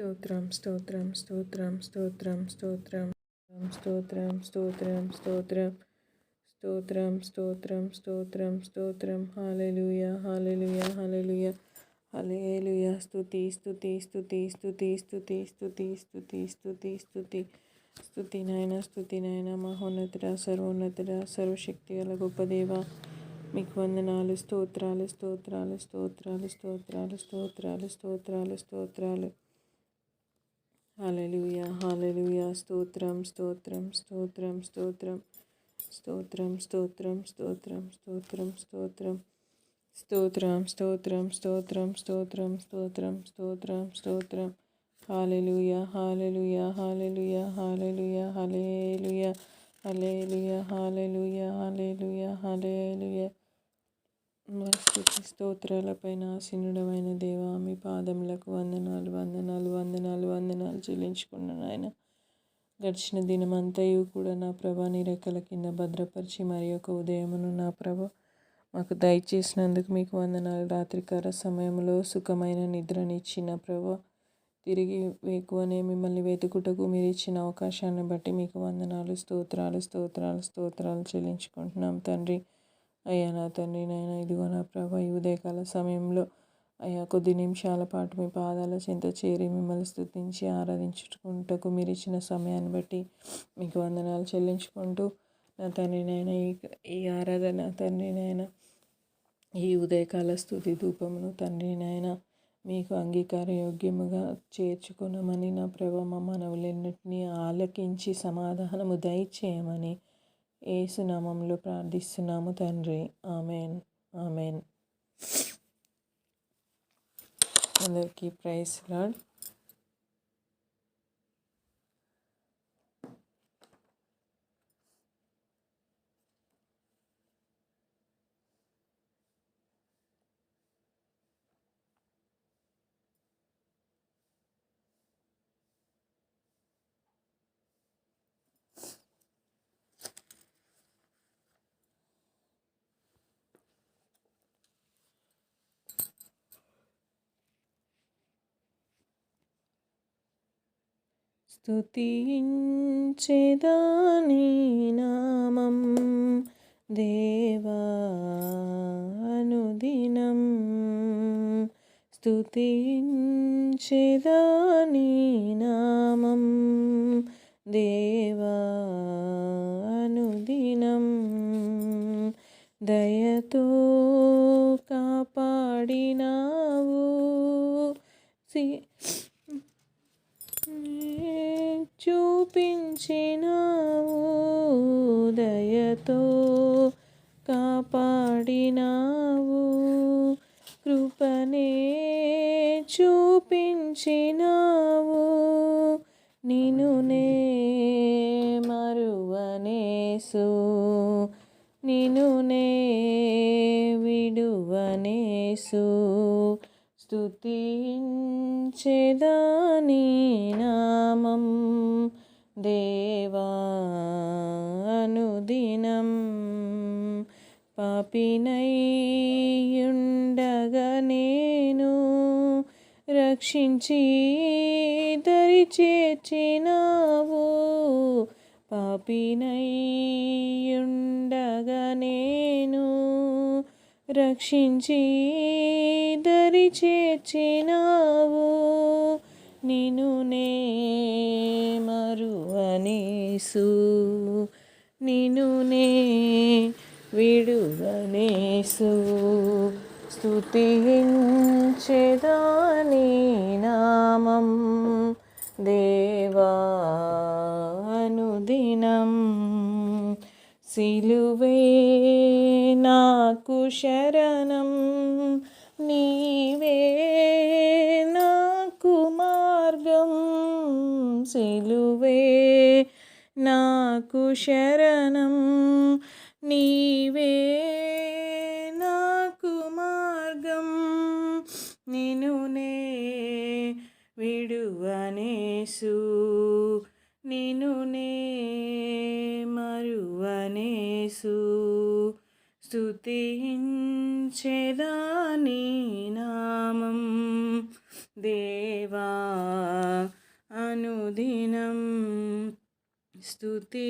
స్తోత్రం స్తోత్రం స్తోత్రం స్తోత్రం స్తోత్రం స్తోత్రం స్తోత్రం స్తోత్రం స్తోత్రం స్తోత్రం స్తోత్రం స్తోత్రం హల్లెలూయా హల్లెలూయా హల్లెలూయా హల్లెలూయా స్తుతి స్తుతి స్తుతి స్తుతి స్తుతి స్తుతి స్తుతి స్తుతి స్తుతి స్తుతి నాయన మహోన్నతుడా సర్వోన్నతుడా సర్వశక్తి గల గొప్ప దేవా మీకు వందనాలు స్తోత్రాలు స్తోత్రాలు స్తోత్రాలు స్తోత్రాలు స్తోత్రాలు స్తోత్రాలు స్తోత్రాలు హల్లెలూయా హల్లెలూయా స్తోత్రం స్తోత్రం స్తోత్రం స్తోత్రం స్తోత్రం స్తోత్రం స్తోత్రం స్తోత్రం స్తోత్రం స్తోత్రం స్తోత్రం స్తోత్రం స్తోత్రం స్తోత్రం స్తోత్రం స్తోత్రం హల్లెలూయా హల్లెలూయా హల్లెలూయా హల్లెలూయా హల్లెలూయా హల్లెలూయా హల్లెలూయా హల్లెలూయా హల్లెలూయా స్తుతి స్తోత్రాలపైన ఆసీనుడమైన దేవా మీ పాదములకు వందనాలు వందనాలు వందనాలు వందనాలు చెల్లించుకున్నాను ఆయన. గడిచిన దినమంతయు కూడా నా ప్రభా నీ రెక్కల కింద భద్రపరిచి మరి యొక్క ఉదయమును నా ప్రభ మాకు దయచేసినందుకు మీకు వందనాలు. రాత్రికాల సమయంలో సుఖమైన నిద్రనిచ్చిన ప్రభ తిరిగి వేకువనే మిమ్మల్ని వెతుకుటకు మీరు ఇచ్చిన అవకాశాన్ని బట్టి మీకు వందనాలు స్తోత్రాలు స్తోత్రాలు స్తోత్రాలు చెల్లించుకుంటున్నాం తండ్రి. అయ్యా నా తండ్రి నాయన ఇదిగో నా ప్రభా ఈ ఉదయకాల సమయంలో అయ్యా కొద్ది నిమిషాల పాటు మీ పాదాల చెంత చేరి మిమ్మల్ని స్తుతించి ఆరాధించుకుంటకు మీరు ఇచ్చిన సమయాన్ని బట్టి మీకు వందనాలు చెల్లించుకుంటూ నా తండ్రి నాయన ఈ ఆరాధన తండ్రి నాయన ఈ ఉదయకాల స్తుతి ధూపమును తండ్రి నాయన మీకు అంగీకార యోగ్యముగా చేర్చుకున్నామని నా ప్రభా మా మనవులన్నింటినీ ఆలకించి సమాధానము దయచేయమని యేసు నామములో ప్రార్థిస్తున్నాము తండ్రి. Amen amen. అందరికీ ప్రైజ్ లార్డ్. స్తుతించెదా నీ నామం దేవా అనుదినం, స్తుతించెదా నీ నామం దేవా అనుదినం. దయతో కాపాడినావు చూపించినావు, దయతో కాపాడినావు, కృపనే చూపించినావు, నిన్నునే మరువనేసు, నిన్నునే విడువనేసు, స్తుతించెదా నీ నామం దేవా అనుదినం. పాపినైయుండగా నేను రక్షించి దరి చేర్చినావు, పాపినైయుండగా నేను రక్షించి దరి చేర్చినావు, నిన్నునే మరువనేసు, నిన్నునే విడువనేసు, స్తుతించెదా నీ నామం దేవా అనుదినం. సిలువే నాకు శరణం, నీవే నాకు మార్గం, సిలువే నాకు శరణం, నీవే నాకు మార్గం, నిన్నునే విడువనేసు, నిన్నునే మరువనేసు, స్తుతించెదా నీ నామం దేవా అనుదినం స్తుతించెదా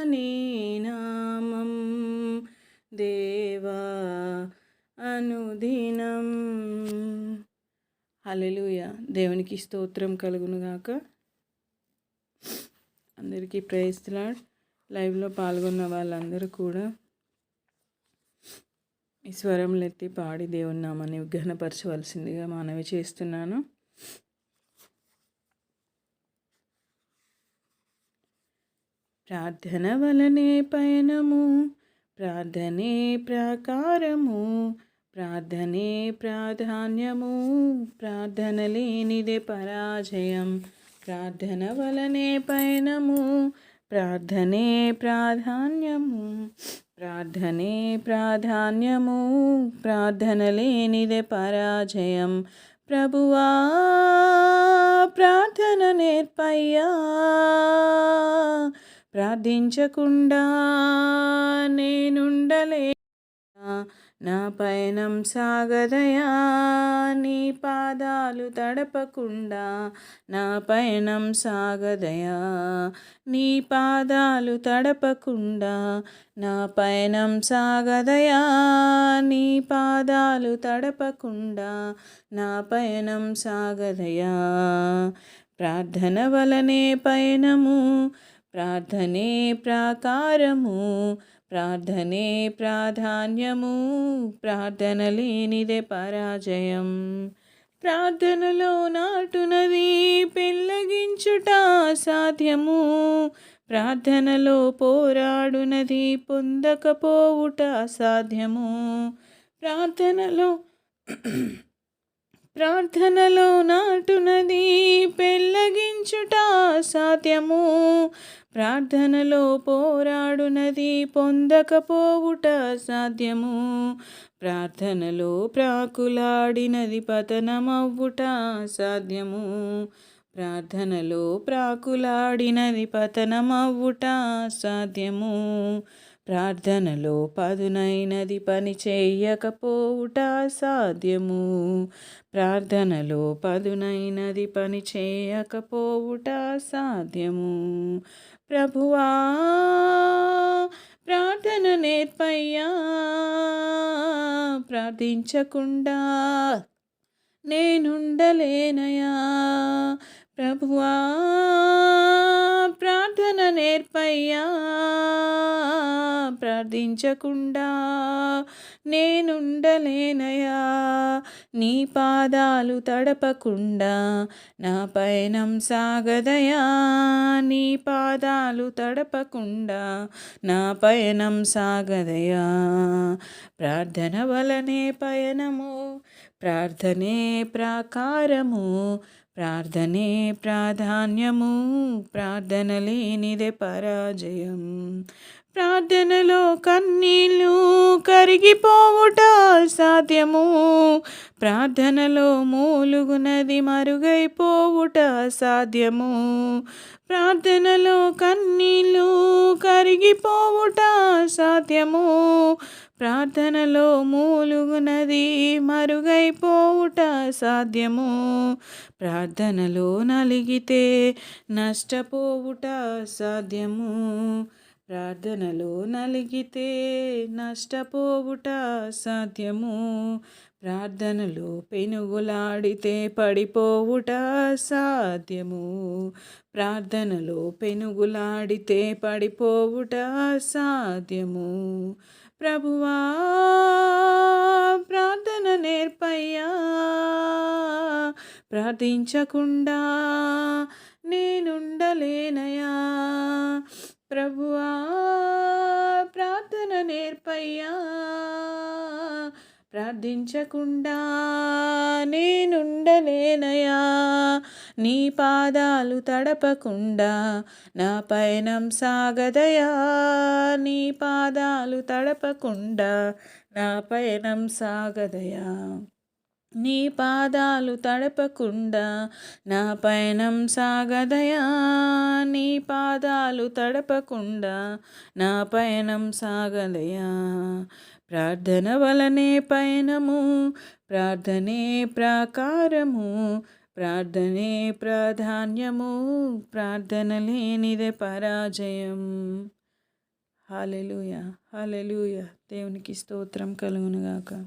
నీ నామం దేవా అనుదినం. హల్లెలూయా. దేవునికి స్తోత్రం కలుగునుగాక. అందరికీ ప్రైజ్ ది లార్డ్. లైవ్లో పాల్గొన్న వాళ్ళందరూ కూడా ఈ స్వరములెత్తి పాడి దేవుని నామాన్ని విఘ్నపరచవలసిందిగా మనవి చేస్తున్నాను. ప్రార్థన వలనే పయనము, ప్రార్థనే ప్రాకారము, ప్రార్థనే ప్రాధాన్యము, ప్రార్థన లేనిదే పరాజయం. ప్రార్థన వలనే పయనము, ప్రార్థనే ప్రాధాన్యము, ప్రార్థనే ప్రాధాన్యము, ప్రార్థన లేనిదే పరాజయం. ప్రభువా ప్రార్థన నేర్పయ్యా, ప్రార్థించకుండా నేనుండలే. నా పయనం సాగదయా, నీ పాదాలు తడపకుండా. నా పయనం సాగదయా, నీ పాదాలు తడపకుండా. నా పయనం సాగదయా, నీ పాదాలు తడపకుండా. నా పయనం సాగదయా. ప్రార్థన వలనే పయనము, ప్రార్థనే ప్రాకారము, ప్రార్థనే ప్రాధాన్యము, ప్రార్థన లేనిదే పరాజయం. ప్రార్థనలో నాటునది పెళ్ళగించుట సాధ్యము, ప్రార్థనలో పోరాడునది పొందకపోవుట సాధ్యము. ప్రార్థనలో నాటునది పెళ్ళగించుట సాధ్యము, ప్రార్థనలో పోరాడునది పొందకపోవుట సాధ్యము. ప్రార్థనలో ప్రాకులాడినది పతనమవ్వుట సాధ్యము, ప్రార్థనలో ప్రాకులాడినది పతనమవ్వుట సాధ్యము. ప్రార్థనలో పదునైనది పని చేయకపోవుట సాధ్యము, ప్రార్థనలో పదునైనది పని చేయకపోవుట సాధ్యము. ప్రభువా ప్రార్థన నేర్పయ్యా, ప్రార్థించకుండా నేనుండలేనయా. ప్రభువా ప్రార్థన నేర్పయ్యా, ప్రార్థించకుండా నేనుండలేనయా. నీ పాదాలు తడపకుండా నా పయనం సాగదయా, నీ పాదాలు తడపకుండా నా పయనం సాగదయా. ప్రార్థన వలనే పయనము, ప్రార్థనే ప్రాకారము, ప్రార్థనే ప్రాధాన్యము, ప్రార్థన లేనిదే పరాజయం. ప్రార్థనలో కన్నీళ్ళు కరిగిపోవుట సాధ్యము, ప్రార్థనలో మూలుగునది మరుగైపోవుట సాధ్యము. ప్రార్థనలో కన్నీళ్ళు కరిగిపోవుట సాధ్యము, ప్రార్థనలో మూలుగునది మరుగైపోవుట సాధ్యము. ప్రార్థనలో నలిగితే నష్టపోవుట సాధ్యము, ప్రార్థనలో నలిగితే నష్టపోవుట సాధ్యము. ప్రార్థనలో పెనుగులాడితే పడిపోవుట సాధ్యము, ప్రార్థనలో పెనుగులాడితే పడిపోవుట సాధ్యము. ప్రభువా ప్రార్థన నేర్పయ్యా, ప్రార్థించకుండా నేనుండలేనయా. ప్రభువా ప్రార్థన నేర్పయ్యా, ప్రార్థించకుండా నేనుండలేనయా. నీ పాదాలు తడపకుండా నా పయనం సాగదయా, నీ పాదాలు తడపకుండా నా పయనం సాగదయా. నీ పాదాలు తడపకుండా నా పయనం సాగదయా, నీ పాదాలు తడపకుండా నా పయనం సాగదయా. ప్రార్థన వలనే పయనము, ప్రార్థనే ప్రాకారము, ప్రార్థనే ప్రాధాన్యము, ప్రార్థన లేనిదే పరాజయం. హల్లెలూయా, హల్లెలూయా. దేవునికి స్తోత్రం కలుగునుగాక.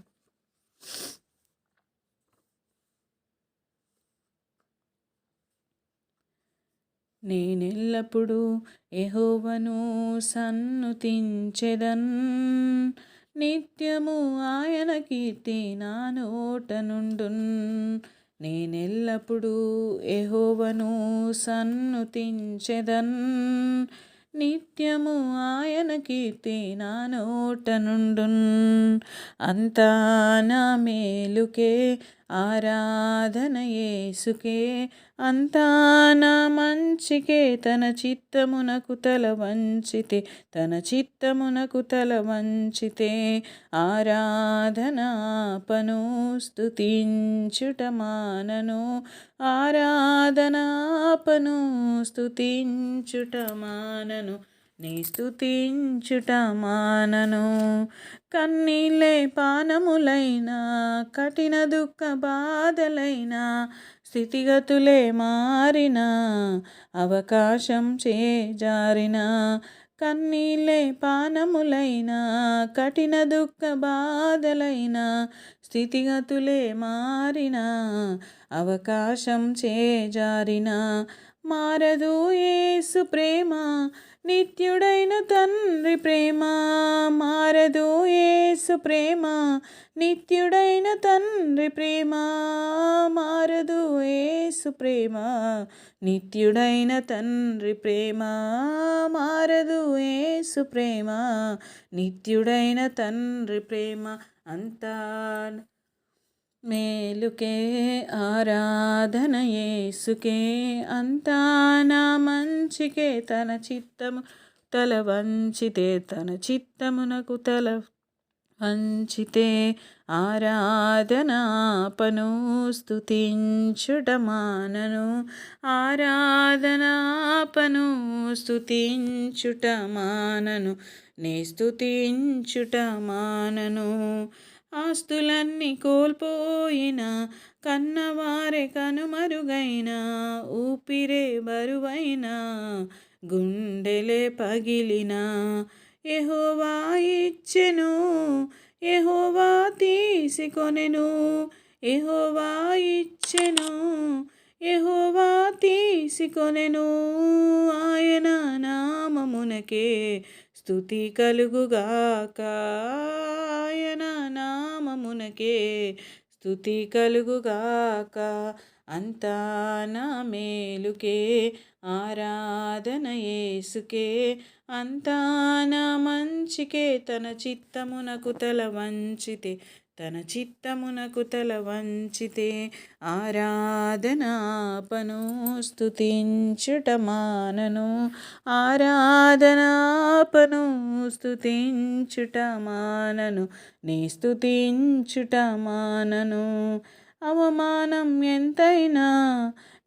నేనెల్లప్పుడూ యెహోవాను సన్నుతించెదన్, నిత్యము ఆయన కీర్తి నా నోట నుండున్. నేనెల్లప్పుడూ యెహోవాను సన్నుతించెదన్, నిత్యము ఆయన కీర్తి నా నోట నుండున్. అంతా నా మేలుకే, ఆరాధన యేసుకే, అంతా నా మంచికే. తన చిత్తమునకు తల వంచితే, తన చిత్తమునకు తల వంచితే, ఆరాధనాపను, స్తుతించుట మానను, ఆరాధనాపను, స్తుతించుట మానను, నీ స్తుతించుట మానను. కన్నీళ్ళే పానములైనా, కఠిన దుఃఖ బాధలైనా, స్థితిగతులే మారినా, అవకాశం చేజారినా. కన్నీళ్ళే పానములైనా, కఠిన దుఃఖ బాధలైనా, స్థితిగతులే మారినా, అవకాశం చేజారినా. మారదు యేసు ప్రేమ, నిత్యుడైన తండ్రి ప్రేమ. మారదు యేసు ప్రేమ, నిత్యుడైన తండ్రి ప్రేమ. మారదు యేసు ప్రేమ, నిత్యుడైన తండ్రి ప్రేమ. మారదు యేసు ప్రేమ, నిత్యుడైన తండ్రి ప్రేమ. అంతా మేలుకే, ఆరాధన యేసుకే, అంతా నా మంచికే. తన చిత్తము తల వంచితే, తన చిత్తమునకు తల వంచితే, ఆరాధనాపను, స్తుతించుట మానను, ఆరాధనాపను, స్తుతించుట మానను, నే స్తుతించుట మానను. ఆస్తులన్నీ కోల్పోయినా, కన్నవారే కనుమరుగైనా, ఊపిరే బరువైనా, గుండెలే పగిలినా, యెహోవా ఇచ్చెను, యెహోవా తీసుకొనెను, యెహోవా ఇచ్చెను, యెహోవా తీసుకొనెను. ఆయన నామమునకే స్తుతి కలుగుగాక, ఆయన నామమునకే స్తుతి కలుగుగాక. అంతా నా మేలుకే, ఆరాధన యేసుకే, అంతా నా మంచికే. తన చిత్తమునకు తల వంచితే, తన చిత్తమునకు తల వంచితే, ఆరాధనాపను, స్తుతించుట మానను, ఆరాధనాపను, స్తుతించుట మానను, నీ స్తుతించుట మానను. అవమానం ఎంతైనా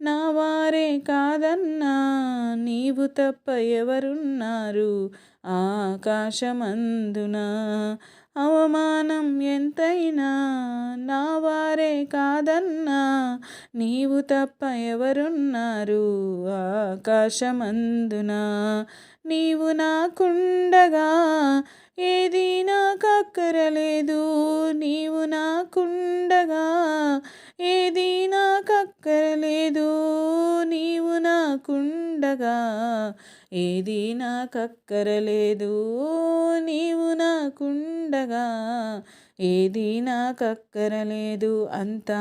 నా వారే కాదన్నా, నీవు తప్ప ఎవరున్నారు ఆకాశమందున. అవమానం ఎంతైనా నా వారే కాదన్నా, నీవు తప్ప ఎవరున్నారు ఆకాశమందున. నీవు నాకుండగా ఏది నాకక్కరలేదు, నీవు నాకుండగా ఏది నాకక్కరలేదు, నీవు నాకుండగా ఏది నాకక్కరలేదు, నీవు నాకుండగా ఏది నాకక్కరలేదు. అంతా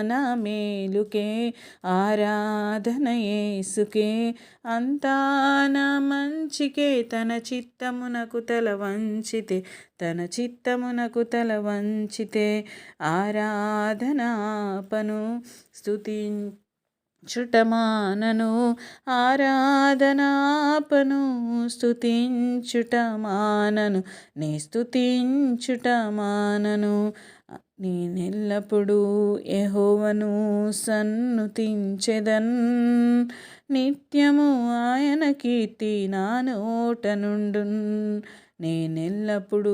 నా మేలుకే, ఆరాధన యేసుకే, అంతా నా మంచికే. తన చిత్తమునకు తల వంచితే, తన చిత్తమునకు తల వంచితే, ఆరాధనాపను, స్తుతించుట మానను, ఆరాధనాపను, స్తుతించుట మానను, నే స్తుతించుట మానను. నేనెల్లప్పుడూ యెహోవాను సన్నుతించెదన్, నిత్యము ఆయన కీర్తి నా నోట నుండున్. నేనెల్లప్పుడూ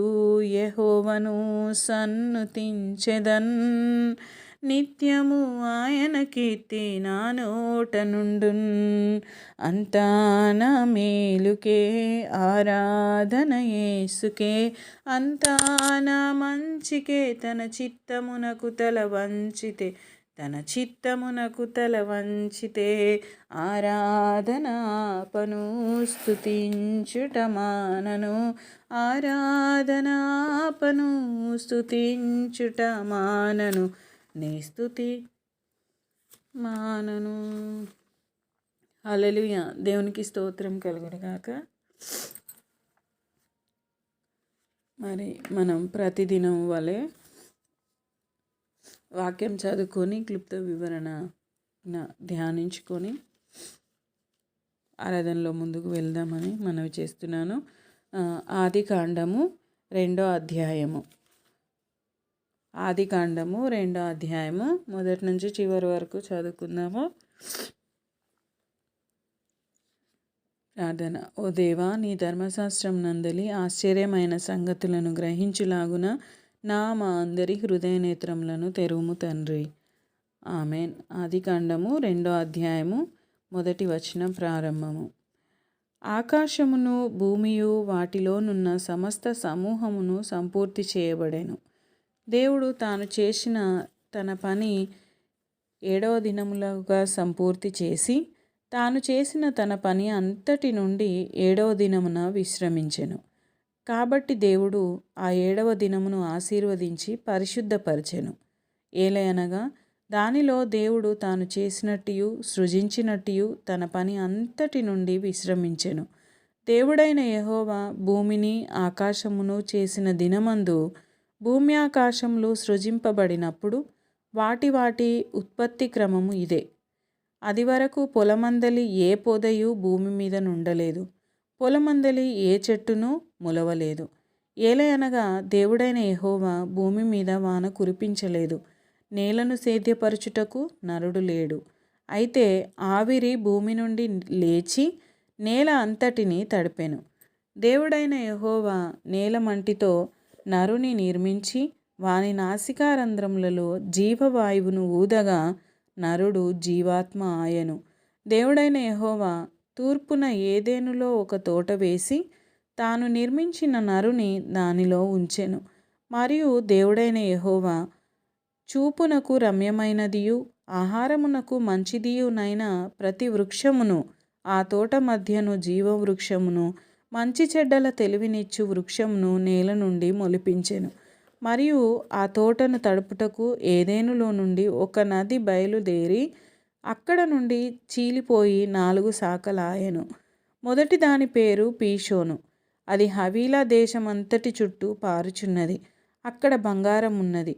యెహోవాను సన్నుతించెదన్. నిత్యము ఆయన కీర్తి నా నోట నుండున్. అంతా నా మేలుకే ఆరాధన యేసుకే, అంతా నా మంచికే తన చిత్తమునకు తల వంచితే, తన చిత్తమునకు తల వంచితే ఆరాధన ఆపను, స్తుతించుట మానను. ఆరాధన ఆపను, స్తుతించుట మానను. నీ స్తుతి మానను. హల్లెలూయా. దేవునికి స్తోత్రం కలుగును గాక. మరి మనం ప్రతిదినం వలె వాక్యం చదువుకొని క్లుప్త వివరణ ధ్యానించుకొని ఆరాధనలో ముందుకు వెళ్దామని మనవి చేస్తున్నాను. ఆదికాండము 2వ అధ్యాయము. ఆదికాండము 2వ అధ్యాయము మొదటి నుంచి చివరి వరకు చదువుకుందాము. ప్రార్థన. ఓ దేవా, నీ ధర్మశాస్త్రం నందలి ఆశ్చర్యమైన సంగతులను గ్రహించులాగున మా అందరి హృదయ నేత్రములను తెరువుము తండ్రి. ఆమెన్. ఆదికాండము 2వ అధ్యాయము మొదటి వచనం ప్రారంభము. ఆకాశమును భూమియు వాటిలోనున్న సమస్త సమూహమును సంపూర్తి చేయబడెను. దేవుడు తాను చేసిన తన పని 7వ దినములుగా సంపూర్తి చేసి, తాను చేసిన తన పని అంతటి నుండి 7వ దినమున విశ్రమించెను. కాబట్టి దేవుడు ఆ 7వ దినమును ఆశీర్వదించి పరిశుద్ధపరచెను. ఏలయనగా దానిలో దేవుడు తాను చేసినట్టు సృజించినట్టు తన పని అంతటి నుండి విశ్రమించెను. దేవుడైన యెహోవా భూమిని ఆకాశమును చేసిన దినమందు భూమి ఆకాశములు సృజింపబడినప్పుడు వాటి ఉత్పత్తి క్రమము ఇదే. అది వరకు పొలమందలి ఏ పొదయు భూమి మీద నుండలేదు, పొలమందలి ఏ చెట్టును మొలవలేదు. ఏలయనగా దేవుడైన యెహోవా భూమి మీద వాన కురిపించలేదు, నేలను సేద్యపరచుటకు నరుడు లేడు. అయితే ఆవిరి భూమి నుండి లేచి నేల అంతటిని తడిపెను. దేవుడైన యెహోవా నేలమంటితో నరుని నిర్మించి వాని నాసికారంధ్రములలో జీవవాయువును ఊదగా నరుడు జీవాత్మ ఆయను. దేవుడైన యెహోవా తూర్పున ఏదెనులో ఒక తోట వేసి తాను నిర్మించిన నరుని దానిలో ఉంచెను. మరియు దేవుడైన యెహోవా చూపునకు రమ్యమైనదియు ఆహారమునకు మంచిదియునైన ప్రతి వృక్షమును, ఆ తోట మధ్యను జీవవృక్షమును, మంచి చెడ్డల తెలివినిచ్చు వృక్షమును నేల నుండి మొలిపించెను. మరియు ఆ తోటను తడుపుటకు ఏదెనులో నుండి ఒక నది బయలుదేరి అక్కడ నుండి చీలిపోయి 4 శాఖలాయెను. మొదటి దాని పేరు పీషోను. అది హవీలా దేశమంతటి చుట్టూ పారుచున్నది. అక్కడ బంగారం ఉన్నది.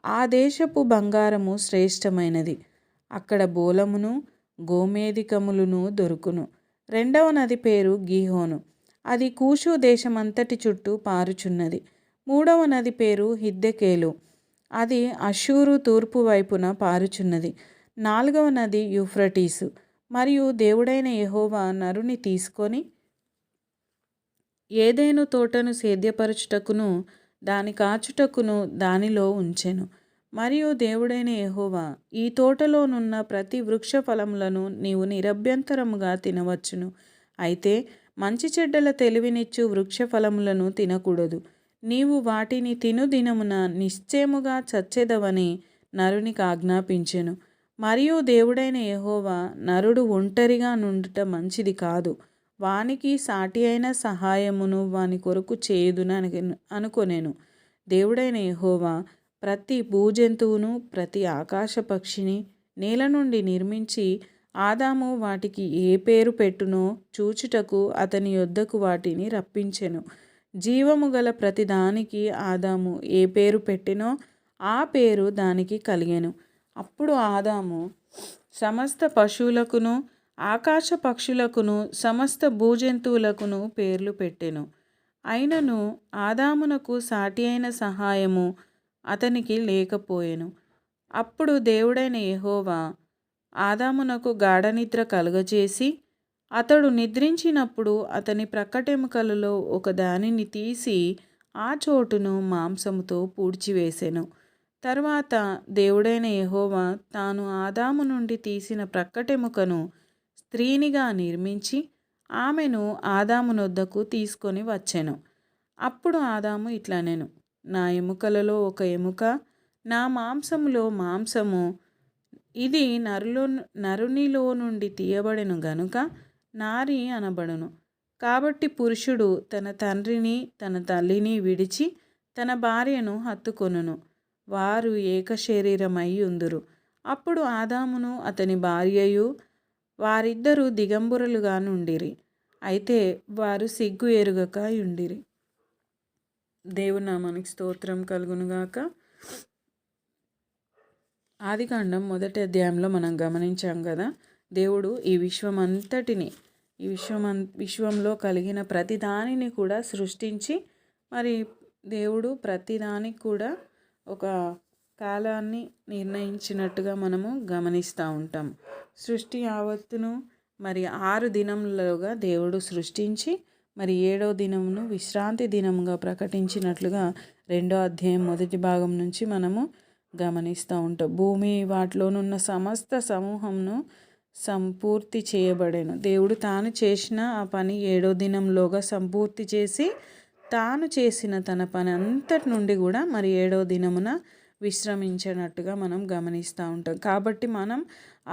ఆ దేశపు బంగారము శ్రేష్టమైనది. అక్కడ బోలమును గోమేధికములను దొరుకును. రెండవ నది పేరు గీహోను. అది కూషు దేశమంతటి చుట్టూ పారుచున్నది. మూడవ నది పేరు హిద్దెకేలు. అది అషూరు తూర్పు వైపున పారుచున్నది. నాలుగవ నది యూఫ్రటీసు. మరియు దేవుడైన యెహోవా నరుని తీసుకొని ఏదెను తోటను సేద్యపరచుటకును దాని కాచుటకును దానిలో ఉంచెను. మరియు దేవుడైన యెహోవా, ఈ తోటలోనున్న ప్రతి వృక్ష ఫలములను నీవు నిరభ్యంతరముగా తినవచ్చును, అయితే మంచి చెడ్డల తెలివినిచ్చు వృక్ష ఫలములను తినకూడదు. నీవు వాటిని తిను దినమున నిశ్చయముగా చచ్చెదవని నరునికి ఆజ్ఞాపించెను. మరియు దేవుడైన యెహోవా నరుడు ఒంటరిగా నుండుట మంచిది కాదు, వానికి సాటి అయిన సహాయమును వాని కొరకు చేయుదునని అనుకొనెను. దేవుడైన యెహోవా ప్రతి భూజంతువును ప్రతి ఆకాశ పక్షిని నేల నుండి నిర్మించి ఆదాము వాటికి ఏ పేరు పెట్టునో చూచుటకు అతని యొద్దకు వాటిని రప్పించెను. జీవము గల ప్రతిదానికి ఆదాము ఏ పేరు పెట్టెనో ఆ పేరు దానికి కలిగెను. అప్పుడు ఆదాము సమస్త పశువులకును ఆకాశ పక్షులకును సమస్త భూజంతువులకును పేర్లు పెట్టెను. అయినను ఆదామునకు సాటి అయిన సహాయము అతనికి లేకపోయెను. అప్పుడు దేవుడైన యెహోవా ఆదామునకు గాఢనిద్ర కలుగజేసి అతడు నిద్రించినప్పుడు అతని ప్రక్కటెముకలలో ఒక దానిని తీసి ఆ చోటును మాంసముతో పూడ్చివేసెను. తరువాత దేవుడైన యెహోవా తాను ఆదాము నుండి తీసిన ప్రక్కటెముకను స్త్రీనిగా నిర్మించి ఆమెను ఆదాము నొద్దకు తీసుకొని వచ్చెను. అప్పుడు ఆదాము ఇట్లనెను, నా ఎముకలలో ఒక ఎముక, నా మాంసములో మాంసము. ఇది నరునిలో నుండి తీయబడెను గనుక నారి అనబడును. కాబట్టి పురుషుడు తన తండ్రిని తన తల్లిని విడిచి తన భార్యను హత్తుకొనును, వారు ఏక శరీరమై ఉందురు. అప్పుడు ఆదామును అతని భార్యయు వారిద్దరూ దిగంబరులుగా నుండిరి, అయితే వారు సిగ్గు ఎరుగక ఉండిరి. దేవుని నామానికి స్తోత్రం కలుగునుగాక. ఆదికాండం 1వ అధ్యాయంలో మనం గమనించాం కదా, దేవుడు ఈ విశ్వంలో కలిగిన ప్రతి దానిని కూడా సృష్టించి, మరి దేవుడు ప్రతిదానికి కూడా ఒక కాలాన్ని నిర్ణయించినట్టుగా మనము గమనిస్తూ ఉంటాం. సృష్టి యావత్తును మరి 6 దినములుగా దేవుడు సృష్టించి మరి 7వ దినమును విశ్రాంతి దినముగా ప్రకటించినట్లుగా 2వ అధ్యాయం 1వ భాగం నుంచి మనము గమనిస్తూ ఉంటాం. భూమి వాటిలోనున్న సమస్త సమూహంను సంపూర్తి చేయబడెను. దేవుడు తాను చేసిన ఆ పని 7వ దినంలోగా సంపూర్తి చేసి తాను చేసిన తన పని అంతటి నుండి కూడా మరి 7వ దినమున విశ్రమించినట్టుగా మనం గమనిస్తూ ఉంటాం. కాబట్టి మనం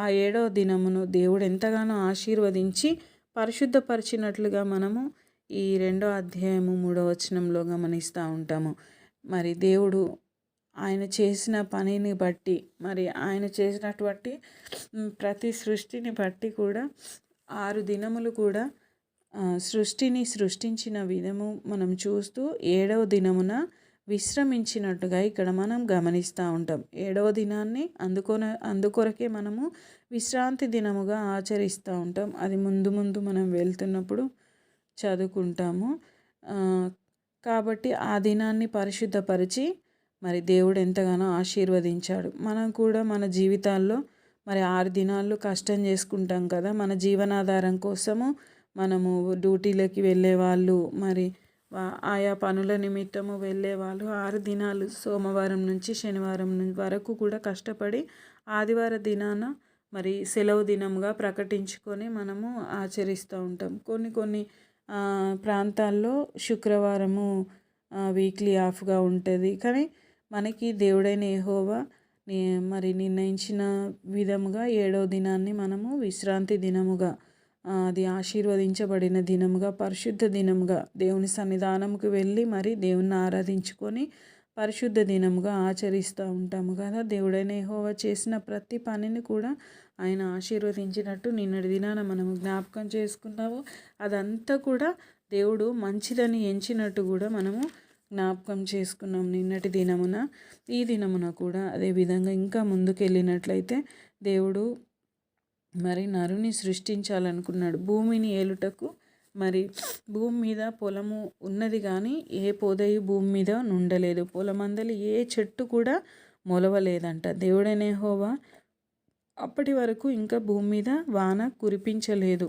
ఆ 7వ దినమును దేవుడు ఎంతగానో ఆశీర్వదించి పరిశుద్ధపరిచినట్లుగా మనము ఈ 2వ అధ్యాయము 3వ వచనంలో గమనిస్తూ ఉంటాము. మరి దేవుడు ఆయన చేసిన పనిని బట్టి, మరి ఆయన చేసినటువంటి ప్రతి సృష్టిని బట్టి కూడా 6 దినములు కూడా సృష్టిని సృష్టించిన విధము మనం చూస్తూ 7వ దినమున విశ్రమించినట్టుగా ఇక్కడ మనం గమనిస్తూ ఉంటాం. 7వ దినాన్ని అందుకొరకే మనము విశ్రాంతి దినముగా ఆచరిస్తూ ఉంటాం. అది ముందు ముందు మనం వెళ్తున్నప్పుడు చదువుకుంటాము. కాబట్టి ఆ దినాన్ని పరిశుద్ధపరిచి మరి దేవుడు ఎంతగానో ఆశీర్వదించాడు. మనం కూడా మన జీవితాల్లో మరి 6 దినాలు కష్టం చేసుకుంటాం కదా, మన జీవనాధారం కోసము. మనము డ్యూటీలకి వెళ్ళేవాళ్ళు, మరి ఆయా పనుల నిమిత్తము వెళ్ళేవాళ్ళు 6 దినాలు సోమవారం నుంచి శనివారం వరకు కూడా కష్టపడి ఆదివార దినాన మరి సెలవు దినంగా ప్రకటించుకొని మనము ఆచరిస్తూ ఉంటాం. కొన్ని ప్రాంతాల్లో శుక్రవారము వీక్లీ ఆఫ్గా ఉంటుంది. కానీ మనకి దేవుడైన యెహోవా మరి నిర్ణయించిన విధముగా 7వ దినాన్ని మనము విశ్రాంతి దినముగా, అది ఆశీర్వదించబడిన దినముగా, పరిశుద్ధ దినముగా దేవుని సన్నిధానముకు వెళ్ళి మరి దేవుని ఆరాధించుకొని పరిశుద్ధ దినముగా ఆచరిస్తూ ఉంటాము కదా. దేవుడైన యెహోవా చేసిన ప్రతి పనిని కూడా ఆయన ఆశీర్వదించినట్టు నిన్నటి దినాన మనము జ్ఞాపకం చేసుకున్నాము. అదంతా కూడా దేవుడు మంచిదని ఎంచినట్టు కూడా మనము జ్ఞాపకం చేసుకున్నాం నిన్నటి దినమున. ఈ దినమున కూడా అదేవిధంగా ఇంకా ముందుకెళ్ళినట్లయితే దేవుడు మరి నరుని సృష్టించాలనుకున్నాడు భూమిని ఏలుటకు. మరి భూమి మీద పొలము ఉన్నది కానీ ఏ పొదయు భూమి మీద నుండలేదు, పొలమందలి ఏ చెట్టు కూడా మొలవలేదంట. దేవుడైన యెహోవా అప్పటి వరకు ఇంకా భూమి మీద వాన కురిపించలేదు.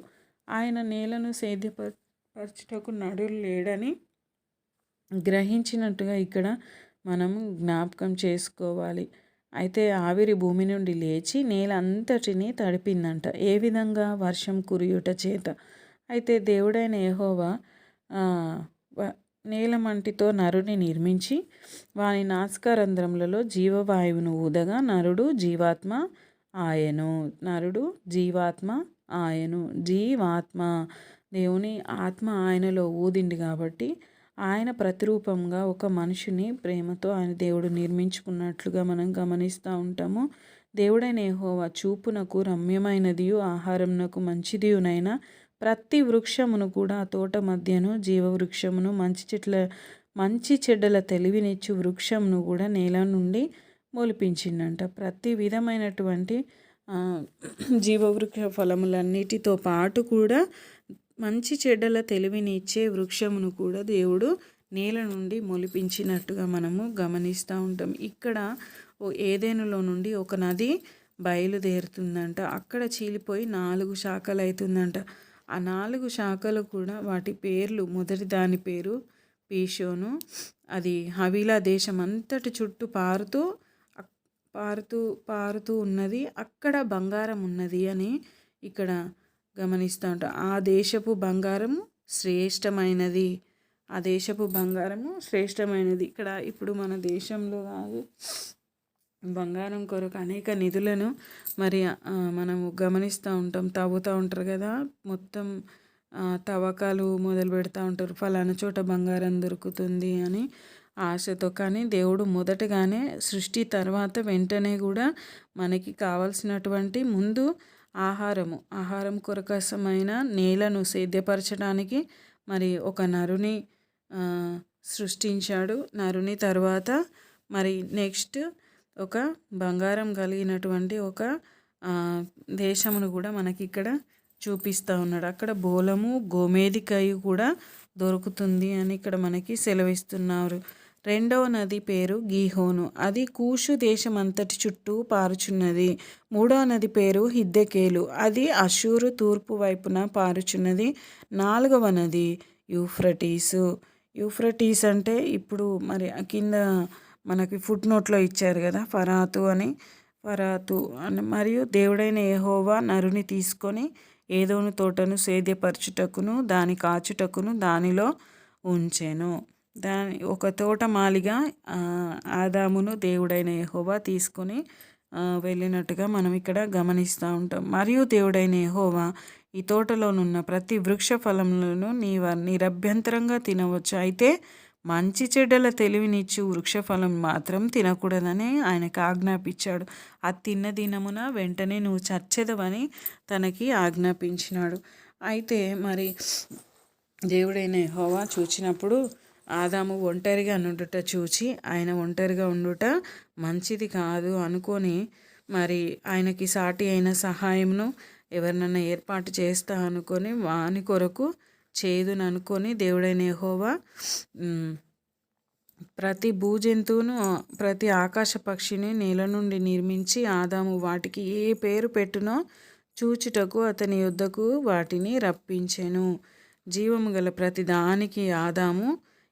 ఆయన నేలను సేద్యపరచుటకు నడులు లేడని గ్రహించినట్టుగా ఇక్కడ మనము జ్ఞాపకం చేసుకోవాలి. అయితే ఆవిరి భూమి నుండి లేచి నేల అంతటిని తడిపిందంట. ఏ విధంగా? వర్షం కురియుట చేత. అయితే దేవుడైన యెహోవా నేలమంటితో నరుని నిర్మించి వాని నాసికారంధ్రములలో జీవవాయువును ఊదగా నరుడు జీవాత్మ ఆయను. జీవాత్మ దేవుని ఆత్మ ఆయనలో ఊదింది కాబట్టి ఆయన ప్రతిరూపంగా ఒక మనిషిని ప్రేమతో ఆయన దేవుడు నిర్మించుకున్నట్లుగా మనం గమనిస్తూ ఉంటాము. దేవుడైన యెహోవా చూపునకు రమ్యమైనదియు ఆహారమునకు మంచిదియునైన ప్రతి వృక్షమును కూడా ఆ తోట మధ్యను జీవవృక్షమును మంచి చెడ్డల తెలివినిచ్చు వృక్షమును కూడా నేల నుండి మొలిపించిందంట. ప్రతి విధమైనటువంటి జీవవృక్ష ఫలములన్నిటితో పాటు కూడా మంచి చెడ్డల తెలివిని ఇచ్చే వృక్షమును కూడా దేవుడు నేల నుండి మొలిపించినట్టుగా మనము గమనిస్తూ ఉంటాం. ఇక్కడ ఏదెనులో నుండి ఒక నది బయలుదేరుతుందంట. అక్కడ చీలిపోయి 4 శాఖలు అవుతుందంట. ఆ 4 శాఖలు కూడా వాటి పేర్లు, మొదటి దాని పేరు పీషోను. అది హవీలా దేశం అంతటి చుట్టూ పారుతూ అక్ పారుతూ పారుతూ ఉన్నది. అక్కడ బంగారం ఉన్నది అని ఇక్కడ గమనిస్తూ ఉంటాం. ఆ దేశపు బంగారము శ్రేష్టమైనది. ఆ దేశపు బంగారము శ్రేష్టమైనది. ఇక్కడ ఇప్పుడు మన దేశంలో కాదు, బంగారం కొరకు అనేక నిధులను మరి మనము గమనిస్తూ ఉంటాం. తవ్వుతూ ఉంటారు కదా, మొత్తం తవ్వకాలు మొదలు పెడతా ఉంటారు. ఫలానా చోట బంగారం దొరుకుతుంది అని ఆశతో. కానీ దేవుడు మొదటగానే సృష్టి తర్వాత వెంటనే కూడా మనకి కావాల్సినటువంటి ముందు ఆహారం కొరకసమైన నేలను సేద్యపరచడానికి మరి ఒక నరుని సృష్టించాడు. నరుని తర్వాత మరి నెక్స్ట్ ఒక బంగారం కలిగినటువంటి ఒక దేశమును కూడా మనకి ఇక్కడ చూపిస్తూ ఉన్నాడు. అక్కడ బోలము, గోమేధికయు కూడా దొరుకుతుంది అని ఇక్కడ మనకి సెలవిస్తున్నారు. రెండవ నది పేరు గీహోను. అది కూషు దేశం అంతటి చుట్టూ పారుచున్నది. మూడవ నది పేరు హిద్దెకేలు. అది అషూరు తూర్పు వైపున పారుచున్నది. నాలుగవ నది యూఫ్రటీస్ అంటే ఇప్పుడు మరి కింద మనకి ఫుట్ నోట్లో ఇచ్చారు కదా, ఫరాతు అని మరియు దేవుడైన యెహోవా నరుని తీసుకొని ఏదోను తోటను సేద్యపరచుటకును దాని కాచుటకును దానిలో ఉంచెను. ఒక తోటమాలిగా ఆదామును దేవుడైన యెహోవా తీసుకొని వెళ్ళినట్టుగా మనం ఇక్కడ గమనిస్తూ ఉంటాం. మరియు దేవుడైన యెహోవా ఈ తోటలోనున్న ప్రతి వృక్ష ఫలములను నిరభ్యంతరంగా తినవచ్చు, అయితే మంచి చెడ్డల తెలివినిచ్చు వృక్షఫలం మాత్రం తినకూడదని ఆయనకు ఆజ్ఞాపించాడు. అది తిన్న దినమున వెంటనే నువ్వు చచ్చెదవని తనకి ఆజ్ఞాపించినాడు. అయితే మరి దేవుడైన యెహోవా చూచినప్పుడు ఆదాము ఒంటరిగా నుండుట చూచి ఆయన ఒంటరిగా ఉండుట మంచిది కాదు అనుకొని మరి ఆయనకి సాటి అయిన సహాయంను ఎవరినైనా ఏర్పాటు చేస్తా అనుకొని వాని కొరకు చేదును అనుకొని దేవుడైన యెహోవా ప్రతి భూజంతువును, ప్రతి ఆకాశ పక్షిని నేల నుండి నిర్మించి ఆదాము వాటికి ఏ పేరు పెట్టునో చూచుటకు అతని యొద్దకు వాటిని రప్పించెను. జీవము గల ప్రతి దానికి ఆదాము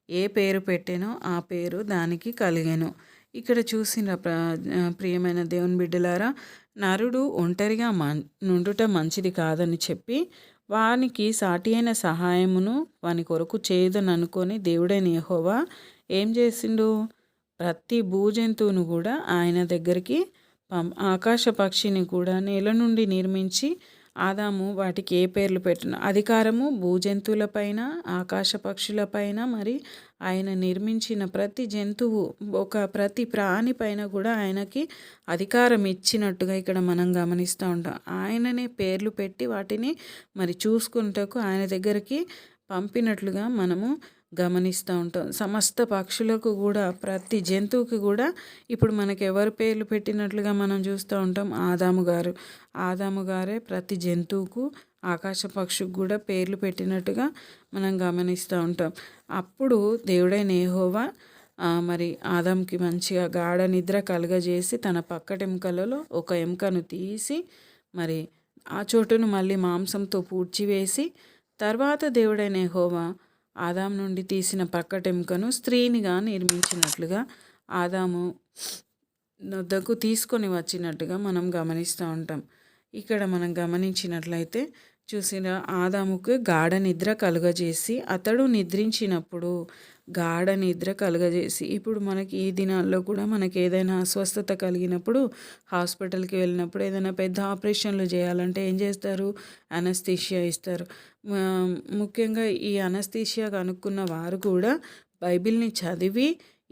ఏ పేరు పెట్టెనో ఆ పేరు దానికి కలిగెను. ఇక్కడ చూసిన ప్రియమైన దేవుని బిడ్డలారా, నరుడు ఒంటరిగా నుండుట మంచిది కాదని చెప్పి వానికి సాటి అయిన సహాయమును వాని కొరకు చేయదని అనుకొని దేవుడైన యెహోవా ఏం చేసిండు, ప్రతి భూజంతువును కూడా ఆయన దగ్గరికి ఆకాశ పక్షిని కూడా నేల నుండి నిర్మించి ఆదాము వాటికి ఏ పేర్లు పెట్టిన అధికారము భూజంతువులపైన, ఆకాశ పక్షులపైన, మరి ఆయన నిర్మించిన ప్రతి జంతువు, ప్రతి ప్రాణి పైన కూడా ఆయనకి అధికారం ఇచ్చినట్టుగా ఇక్కడ మనం గమనిస్తూ ఉంటాం. ఆయననే పేర్లు పెట్టి వాటిని మరి చూసుకుంటకు ఆయన దగ్గరికి పంపినట్లుగా మనము గమనిస్తూ ఉంటాం. సమస్త పక్షులకు కూడా, ప్రతి జంతువుకి కూడా ఇప్పుడు మనకి ఎవరు పేర్లు పెట్టినట్లుగా మనం చూస్తూ ఉంటాం, ఆదాము గారే ప్రతి జంతువుకు, ఆకాశ పక్షుకు కూడా పేర్లు పెట్టినట్టుగా మనం గమనిస్తూ ఉంటాం. అప్పుడు దేవుడైన యెహోవా మరి ఆదాముకి మంచిగా గాఢ నిద్ర కలుగజేసి తన పక్కటెముకలలో ఒక ఎముకను తీసి మరి ఆ చోటును మళ్ళీ మాంసంతో పూడ్చివేసి తర్వాత దేవుడైన యెహోవా ఆదాము నుండి తీసిన పక్కటెముకను స్త్రీనిగా నిర్మించినట్లుగా ఆదాము వద్దకు తీసుకొని వచ్చినట్టుగా మనం గమనిస్తూ ఉంటాం. ఇక్కడ మనం గమనించినట్లయితే చూసిన ఆదాముకు గాఢ నిద్ర కలుగజేసి అతడు నిద్రించినప్పుడు గాఢ నిద్ర కలుగజేసి, ఇప్పుడు మనకి ఈ దినాల్లో కూడా మనకి ఏదైనా అస్వస్థత కలిగినప్పుడు హాస్పిటల్కి వెళ్ళినప్పుడు ఏదైనా పెద్ద ఆపరేషన్లు చేయాలంటే ఏం చేస్తారు, అనస్థీషియా ఇస్తారు. ముఖ్యంగా ఈ అనస్థీషియా కనుక్కున్న వారు కూడా బైబిల్ని చదివి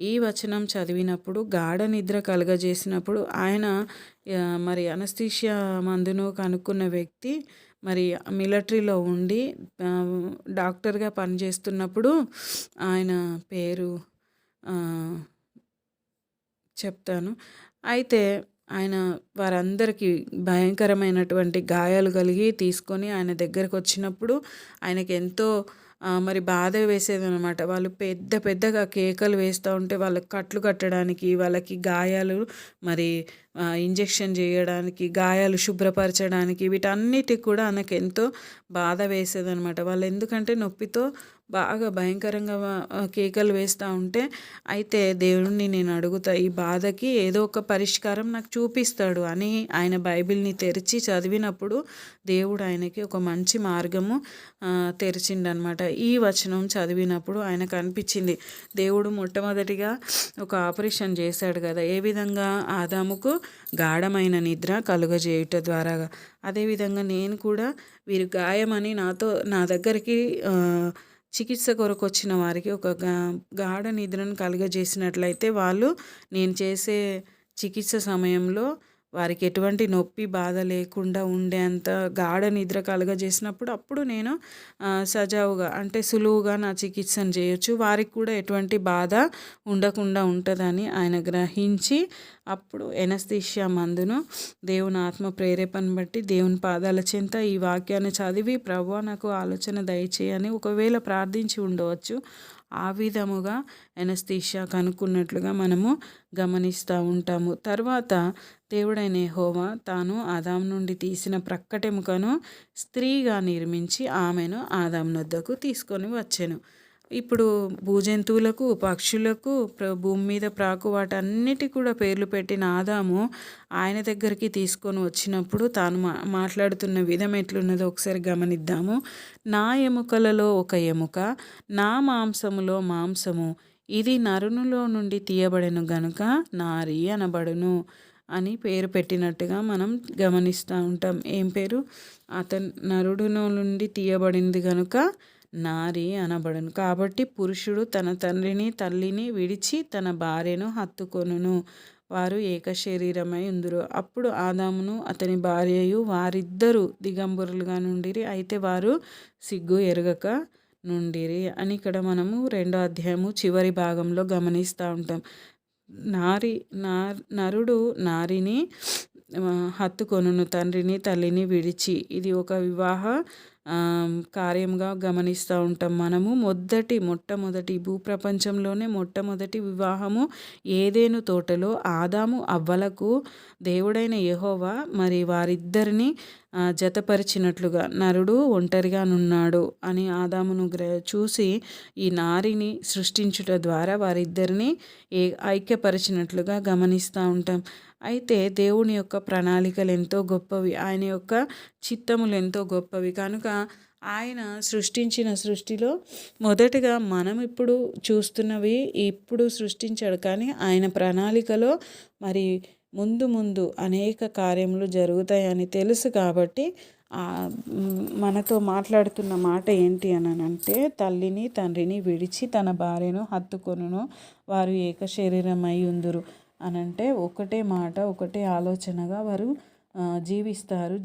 ఈ వచనం చదివినప్పుడు గాఢ నిద్ర కలుగజేసినప్పుడు ఆయన మరి అనస్థీషియా మందును కనుక్కున్న వ్యక్తి మరి మిలిటరీలో ఉండి డాక్టర్గా పనిచేస్తున్నప్పుడు ఆయన పేరు చెప్తాను. అయితే ఆయన వారందరికీ భయంకరమైనటువంటి గాయాలు కలిగి తీసుకొని ఆయన దగ్గరకు వచ్చినప్పుడు ఆయనకి ఎంతో మరి బాధ వేసేదనమాట. వాళ్ళు పెద్ద పెద్దగా కేకలు వేస్తూ ఉంటే వాళ్ళకి కట్లు కట్టడానికి, వాళ్ళకి గాయాలు మరి ఇంజెక్షన్ చేయడానికి, గాయాలు శుభ్రపరచడానికి వీటన్నిటికి కూడా ఆమెకెంతో బాధ వేసేదనమాట. వాళ్ళు ఎందుకంటే నొప్పితో బాగా భయంకరంగా కేకలు వేస్తూ ఉంటే, అయితే దేవుడిని నేను అడుగుతా, ఈ బాధకి ఏదో ఒక పరిష్కారం నాకు చూపిస్తాడు అని ఆయన బైబిల్ని తెరిచి చదివినప్పుడు దేవుడు ఆయనకి ఒక మంచి మార్గము తెరిచిండనమాట. ఈ వచనం చదివినప్పుడు ఆయనకు అనిపించింది, దేవుడు మొట్టమొదటిగా ఒక ఆపరేషన్ చేశాడు కదా, ఏ విధంగా ఆదాముకు గాఢమైన నిద్ర కలుగజేయుట ద్వారాగా, అదేవిధంగా నేను కూడా వీరు గాయమని నా దగ్గరికి చికిత్స కొరకు వచ్చిన వారికి ఒక గాఢ నిద్రను కలుగజేసినట్లయితే వాళ్ళు నేను చేసే చికిత్స సమయంలో వారికి ఎటువంటి నొప్పి బాధ లేకుండా ఉండేంత గాఢ నిద్ర కలుగజేసినప్పుడు అప్పుడు నేను సజావుగా అంటే సులువుగా నా చికిత్సను చేయొచ్చు, వారికి కూడా ఎటువంటి బాధ ఉండకుండా ఉంటుందని ఆయన గ్రహించి అప్పుడు ఎనస్థీషియా మందును దేవుని ఆత్మ ప్రేరేపణ బట్టి దేవుని పాదాల చెంత ఈ వాక్యాన్ని చదివి ప్రభువా నాకు ఆలోచన దయచేయని ఒకవేళ ప్రార్థించి ఉండవచ్చు. ఆ విధముగా ఎనస్థీషియా కనుక్కున్నట్లుగా మనము గమనిస్తూ ఉంటాము. తర్వాత దేవుడైన యెహోవా తాను ఆదాము నుండి తీసిన ప్రక్కటెముకను స్త్రీగా నిర్మించి ఆమెను ఆదాము వద్దకు తీసుకొని వచ్చెను. ఇప్పుడు భూజంతువులకు, పక్షులకు, భూమి మీద ప్రాకు వాటన్నిటి కూడా పేర్లు పెట్టిన ఆదాము ఆయన దగ్గరికి తీసుకొని వచ్చినప్పుడు తాను మాట్లాడుతున్న విధం ఎట్లున్నదో ఒకసారి గమనిద్దాము. నా ఎముకలలో ఒక ఎముక, నా మాంసములో మాంసము, ఇది నరునిలో నుండి తీయబడెను గనుక నారి అనబడును అని పేరు పెట్టినట్టుగా మనం గమనిస్తూ ఉంటాం. ఏం పేరు? అతను నరుడులో నుండి తీయబడింది కనుక నారి అనబడును. కాబట్టి పురుషుడు తన తండ్రిని తల్లిని విడిచి తన భార్యను హత్తుకొనును, వారు ఏక శరీరమై ఉందురు. అప్పుడు ఆదామును అతని భార్యయు వారిద్దరూ దిగంబరులుగా నుండిరి, అయితే వారు సిగ్గు ఎరగక నుండిరి అని ఇక్కడ మనము 2వ అధ్యాయము చివరి భాగంలో గమనిస్తూ ఉంటాం. నరుడు నారిని హత్తుకొనును, తండ్రిని తల్లిని విడిచి. ఇది ఒక వివాహ కార్యంగా గమనిస్తూ ఉంటాం మనము. మొట్టమొదటి భూప్రపంచంలోనే మొట్టమొదటి వివాహము ఏదెను తోటలో ఆదాము అవ్వలకు దేవుడైన యెహోవా మరి వారిద్దరిని జతపరిచినట్లుగా నరుడు ఒంటరిగా నున్నాడు అని ఆదామును చూసి ఈ నారిని సృష్టించుట ద్వారా వారిద్దరిని ఐక్యపరిచినట్లుగా గమనిస్తూ ఉంటాం. అయితే దేవుని యొక్క ప్రణాళికలు ఎంతో గొప్పవి, ఆయన యొక్క చిత్తములు ఎంతో గొప్పవి కనుక ఆయన సృష్టించిన సృష్టిలో మొదటగా మనం ఇప్పుడు చూస్తున్నవి ఇప్పుడు సృష్టించాడు, కానీ ఆయన ప్రణాళికలో మరి ముందు అనేక కార్యములు జరుగుతాయని తెలుసు. కాబట్టి మనతో మాట్లాడుతున్న మాట ఏంటి అని అంటే, తల్లిని తండ్రిని విడిచి తన భార్యను హత్తుకొనును, వారు ఏక శరీరమై ఉందురు అనంటే ఒకటే మాట, ఒకటే ఆలోచనగా వారు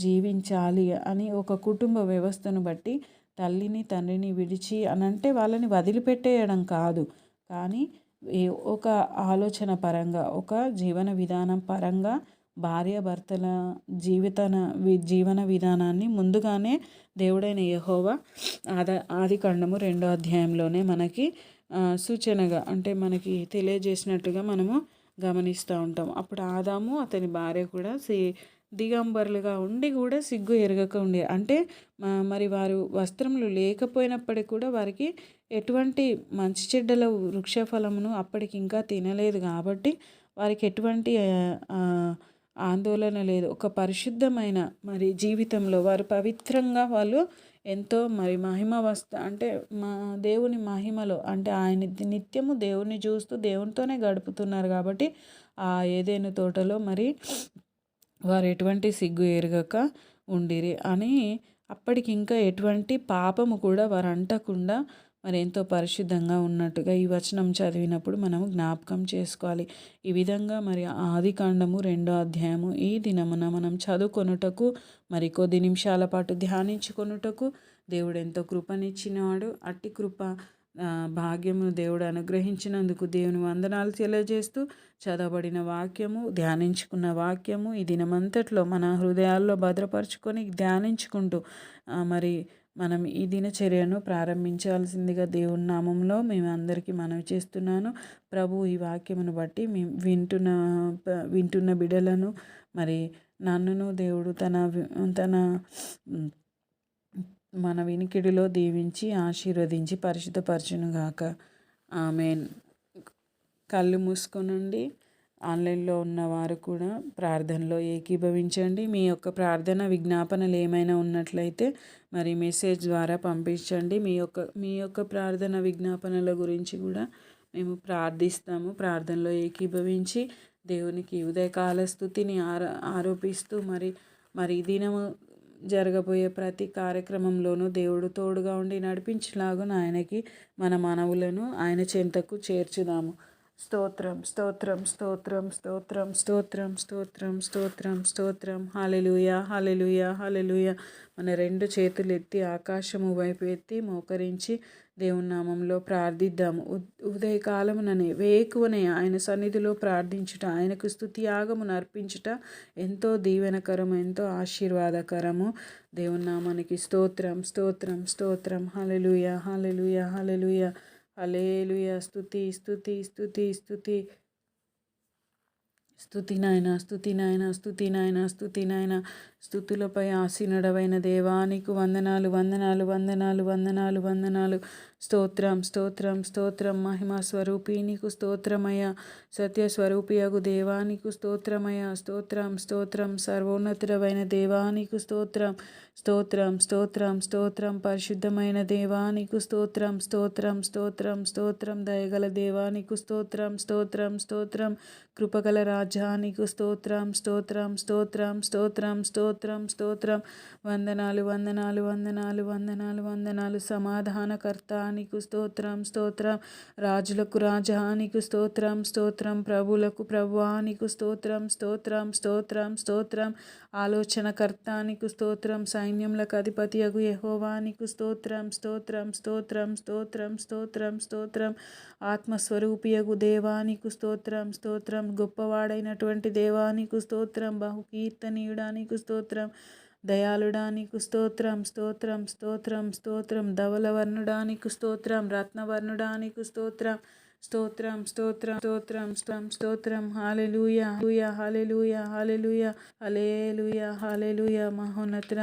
జీవించాలి అని ఒక కుటుంబ వ్యవస్థను బట్టి తల్లిని తండ్రిని విడిచి అనంటే వాళ్ళని వదిలిపెట్టేయడం కాదు, కానీ ఒక ఆలోచన పరంగా ఒక జీవన విధానం పరంగా భార్యాభర్తల జీవన విధానాన్ని ముందుగానే దేవుడైన యెహోవా ఆదికాండము 2వ అధ్యాయంలోనే మనకి సూచనగా అంటే మనకి తెలియజేసినట్టుగా మనము గమనిస్తూ ఉంటాం. అప్పుడు ఆదాము అతని భార్య కూడా దిగంబరులుగా ఉండి కూడా సిగ్గు ఎరగక ఉండే, అంటే మరి వారు వస్త్రములు లేకపోయినప్పటికీ కూడా వారికి ఎటువంటి మంచి చెడ్డల వృక్షఫలమును అప్పటికి ఇంకా తినలేదు కాబట్టి వారికి ఎటువంటి ఆందోళన లేదు. ఒక పరిశుద్ధమైన మరి జీవితంలో వారు పవిత్రంగా వాళ్ళు ఎంతో మరి అంటే మా దేవుని మహిమలో అంటే ఆయన నిత్యము దేవుని చూస్తూ దేవునితోనే గడుపుతున్నారు కాబట్టి ఆ ఏదెను తోటలో మరి వారు ఎటువంటి సిగ్గు ఎరగక ఉండిరి అని, అప్పటికి ఇంకా ఎటువంటి పాపము కూడా వారు అంటకుండా మరి ఎంతో పరిశుద్ధంగా ఉన్నట్టుగా ఈ వచనం చదివినప్పుడు మనము జ్ఞాపకం చేసుకోవాలి. ఈ విధంగా మరి ఆదికాండము 2వ అధ్యాయము ఈ దినమున మనం చదువుకొనుటకు మరి కొద్ది నిమిషాల పాటు ధ్యానించుకొనుటకు దేవుడు ఎంతో కృపనిచ్చినాడు. అట్టి కృప భాగ్యము దేవుడు అనుగ్రహించినందుకు దేవుని వందనాలు తెలియజేస్తూ చదవబడిన వాక్యము, ధ్యానించుకున్న వాక్యము ఈ దినమంతట్లో మన హృదయాల్లో భద్రపరుచుకొని ధ్యానించుకుంటూ మరి మనం ఈ దినచర్యను ప్రారంభించాల్సిందిగా దేవుని నామంలో మేము అందరికీ మనవి చేస్తున్నాను. ప్రభు ఈ వాక్యమును బట్టి మేము వింటున్న బిడ్డలను మరి నన్నును దేవుడు తన మన వినికిడిలో దీవించి ఆశీర్వదించి పరిశుద్ధపరచునుగాక. ఆమేన్. కళ్ళు మూసుకొనండి. ఆన్లైన్లో ఉన్నవారు కూడా ప్రార్థనలో ఏకీభవించండి. మీ యొక్క ప్రార్థన విజ్ఞాపనలు ఏమైనా ఉన్నట్లయితే మరి మెసేజ్ ద్వారా పంపించండి. మీ యొక్క ప్రార్థన విజ్ఞాపనల గురించి కూడా మేము ప్రార్థిస్తాము. ప్రార్థనలో ఏకీభవించి దేవునికి ఉదయకాల స్తుతిని ఆరోపిస్తూ మరి ఈ దినము జరగబోయే ప్రతి కార్యక్రమంలోనూ దేవుడు తోడుగా ఉండి నడిపించలాగున ఆయనకి మన మనవులను ఆయన చెంతకు చేర్చుదాము. స్తోత్రం స్తోత్రం స్తోత్రం స్తోత్రం స్తోత్రం స్తోత్రం స్తోత్రం స్తోత్రం. హల్లెలూయా హల్లెలూయా హల్లెలూయా. మన రెండు చేతులు ఎత్తి ఆకాశము వైపు ఎత్తి మోకరించి దేవుని నామంలో ప్రార్థిద్దాము. ఉదయకాలముననే వేకువనే ఆయన సన్నిధిలో ప్రార్థించుట, ఆయనకు స్తుతి యాగమును అర్పించుట ఎంతో దీవెనకరము, ఎంతో ఆశీర్వాదకరము. దేవుని నామానికి స్తోత్రం స్తోత్రం స్తోత్రం. హల్లెలూయా హల్లెలూయా హల్లెలూయా హల్లెలూయా. స్తుతి స్తుతి స్తుతి స్తుతి స్తుతి నాయనా స్తుతి నాయనా స్తుతి నాయనా స్తుతి నాయనా. స్తుతులపై ఆసీనుడవైన దేవానికి వందనాలు వందనాలు వందనాలు వందనాలు వందనాలు. స్తోత్రం స్తోత్రం స్తోత్రం. మహిమ స్వరూపి నీకు స్తోత్రమయ. సత్య స్వరూపియగు దేవానికి స్తోత్రమయ. స్తోత్రం స్తోత్రం. సర్వోన్నతుడవైన దేవానికి స్తోత్రం స్తోత్రం స్తోత్రం స్తోత్రం. పరిశుద్ధమైన దేవానికి స్తోత్రం స్తోత్రం స్తోత్రం స్తోత్రం. దయగల దేవానికి స్తోత్రం స్తోత్రం స్తోత్రం. కృపగల రాజ్యానికి స్తోత్రం స్తోత్రం స్తోత్రం స్తోత్రం స్తోత్రం స్తోత్రం. వందనాలు వందనాలు వందనాలు వందనాలు వందనాలు. సమాధానకర్త నీకు స్తోత్రం స్తోత్రం. రాజులకు రాజా నీకు స్తోత్రం స్తోత్రం. ప్రభులకు ప్రభువా నీకు స్తోత్రం స్తోత్రం స్తోత్రం స్తోత్రం. ఆలోచనకర్త నీకు స్తోత్రం. సైన్యములకు అధిపతియగు యెహోవా నీకు స్తోత్రం స్తోత్రం స్తోత్రం స్తోత్రం స్తోత్రం స్తోత్రం. ఆత్మస్వరూపియగు దేవానికి స్తోత్రం స్తోత్రం. గొప్పవాడైనటువంటి దేవానికి స్తోత్రం. బహుకీర్తనీయుడానికి స్తోత్రం. దయాళుడానికి స్తోత్రం స్తోత్రం స్తోత్రం స్తోత్రం. ధవలవర్ణుడానికి స్తోత్రం. రత్నవర్ణుడానికి స్తోత్రం స్తోత్రం స్తోత్రం స్తోత్రం స్తోత్రం స్తోత్రం. హల్లెలూయా హల్లెలూయా హల్లెలూయా హల్లెలూయా హల్లెలూయా. మహోన్నతుడ,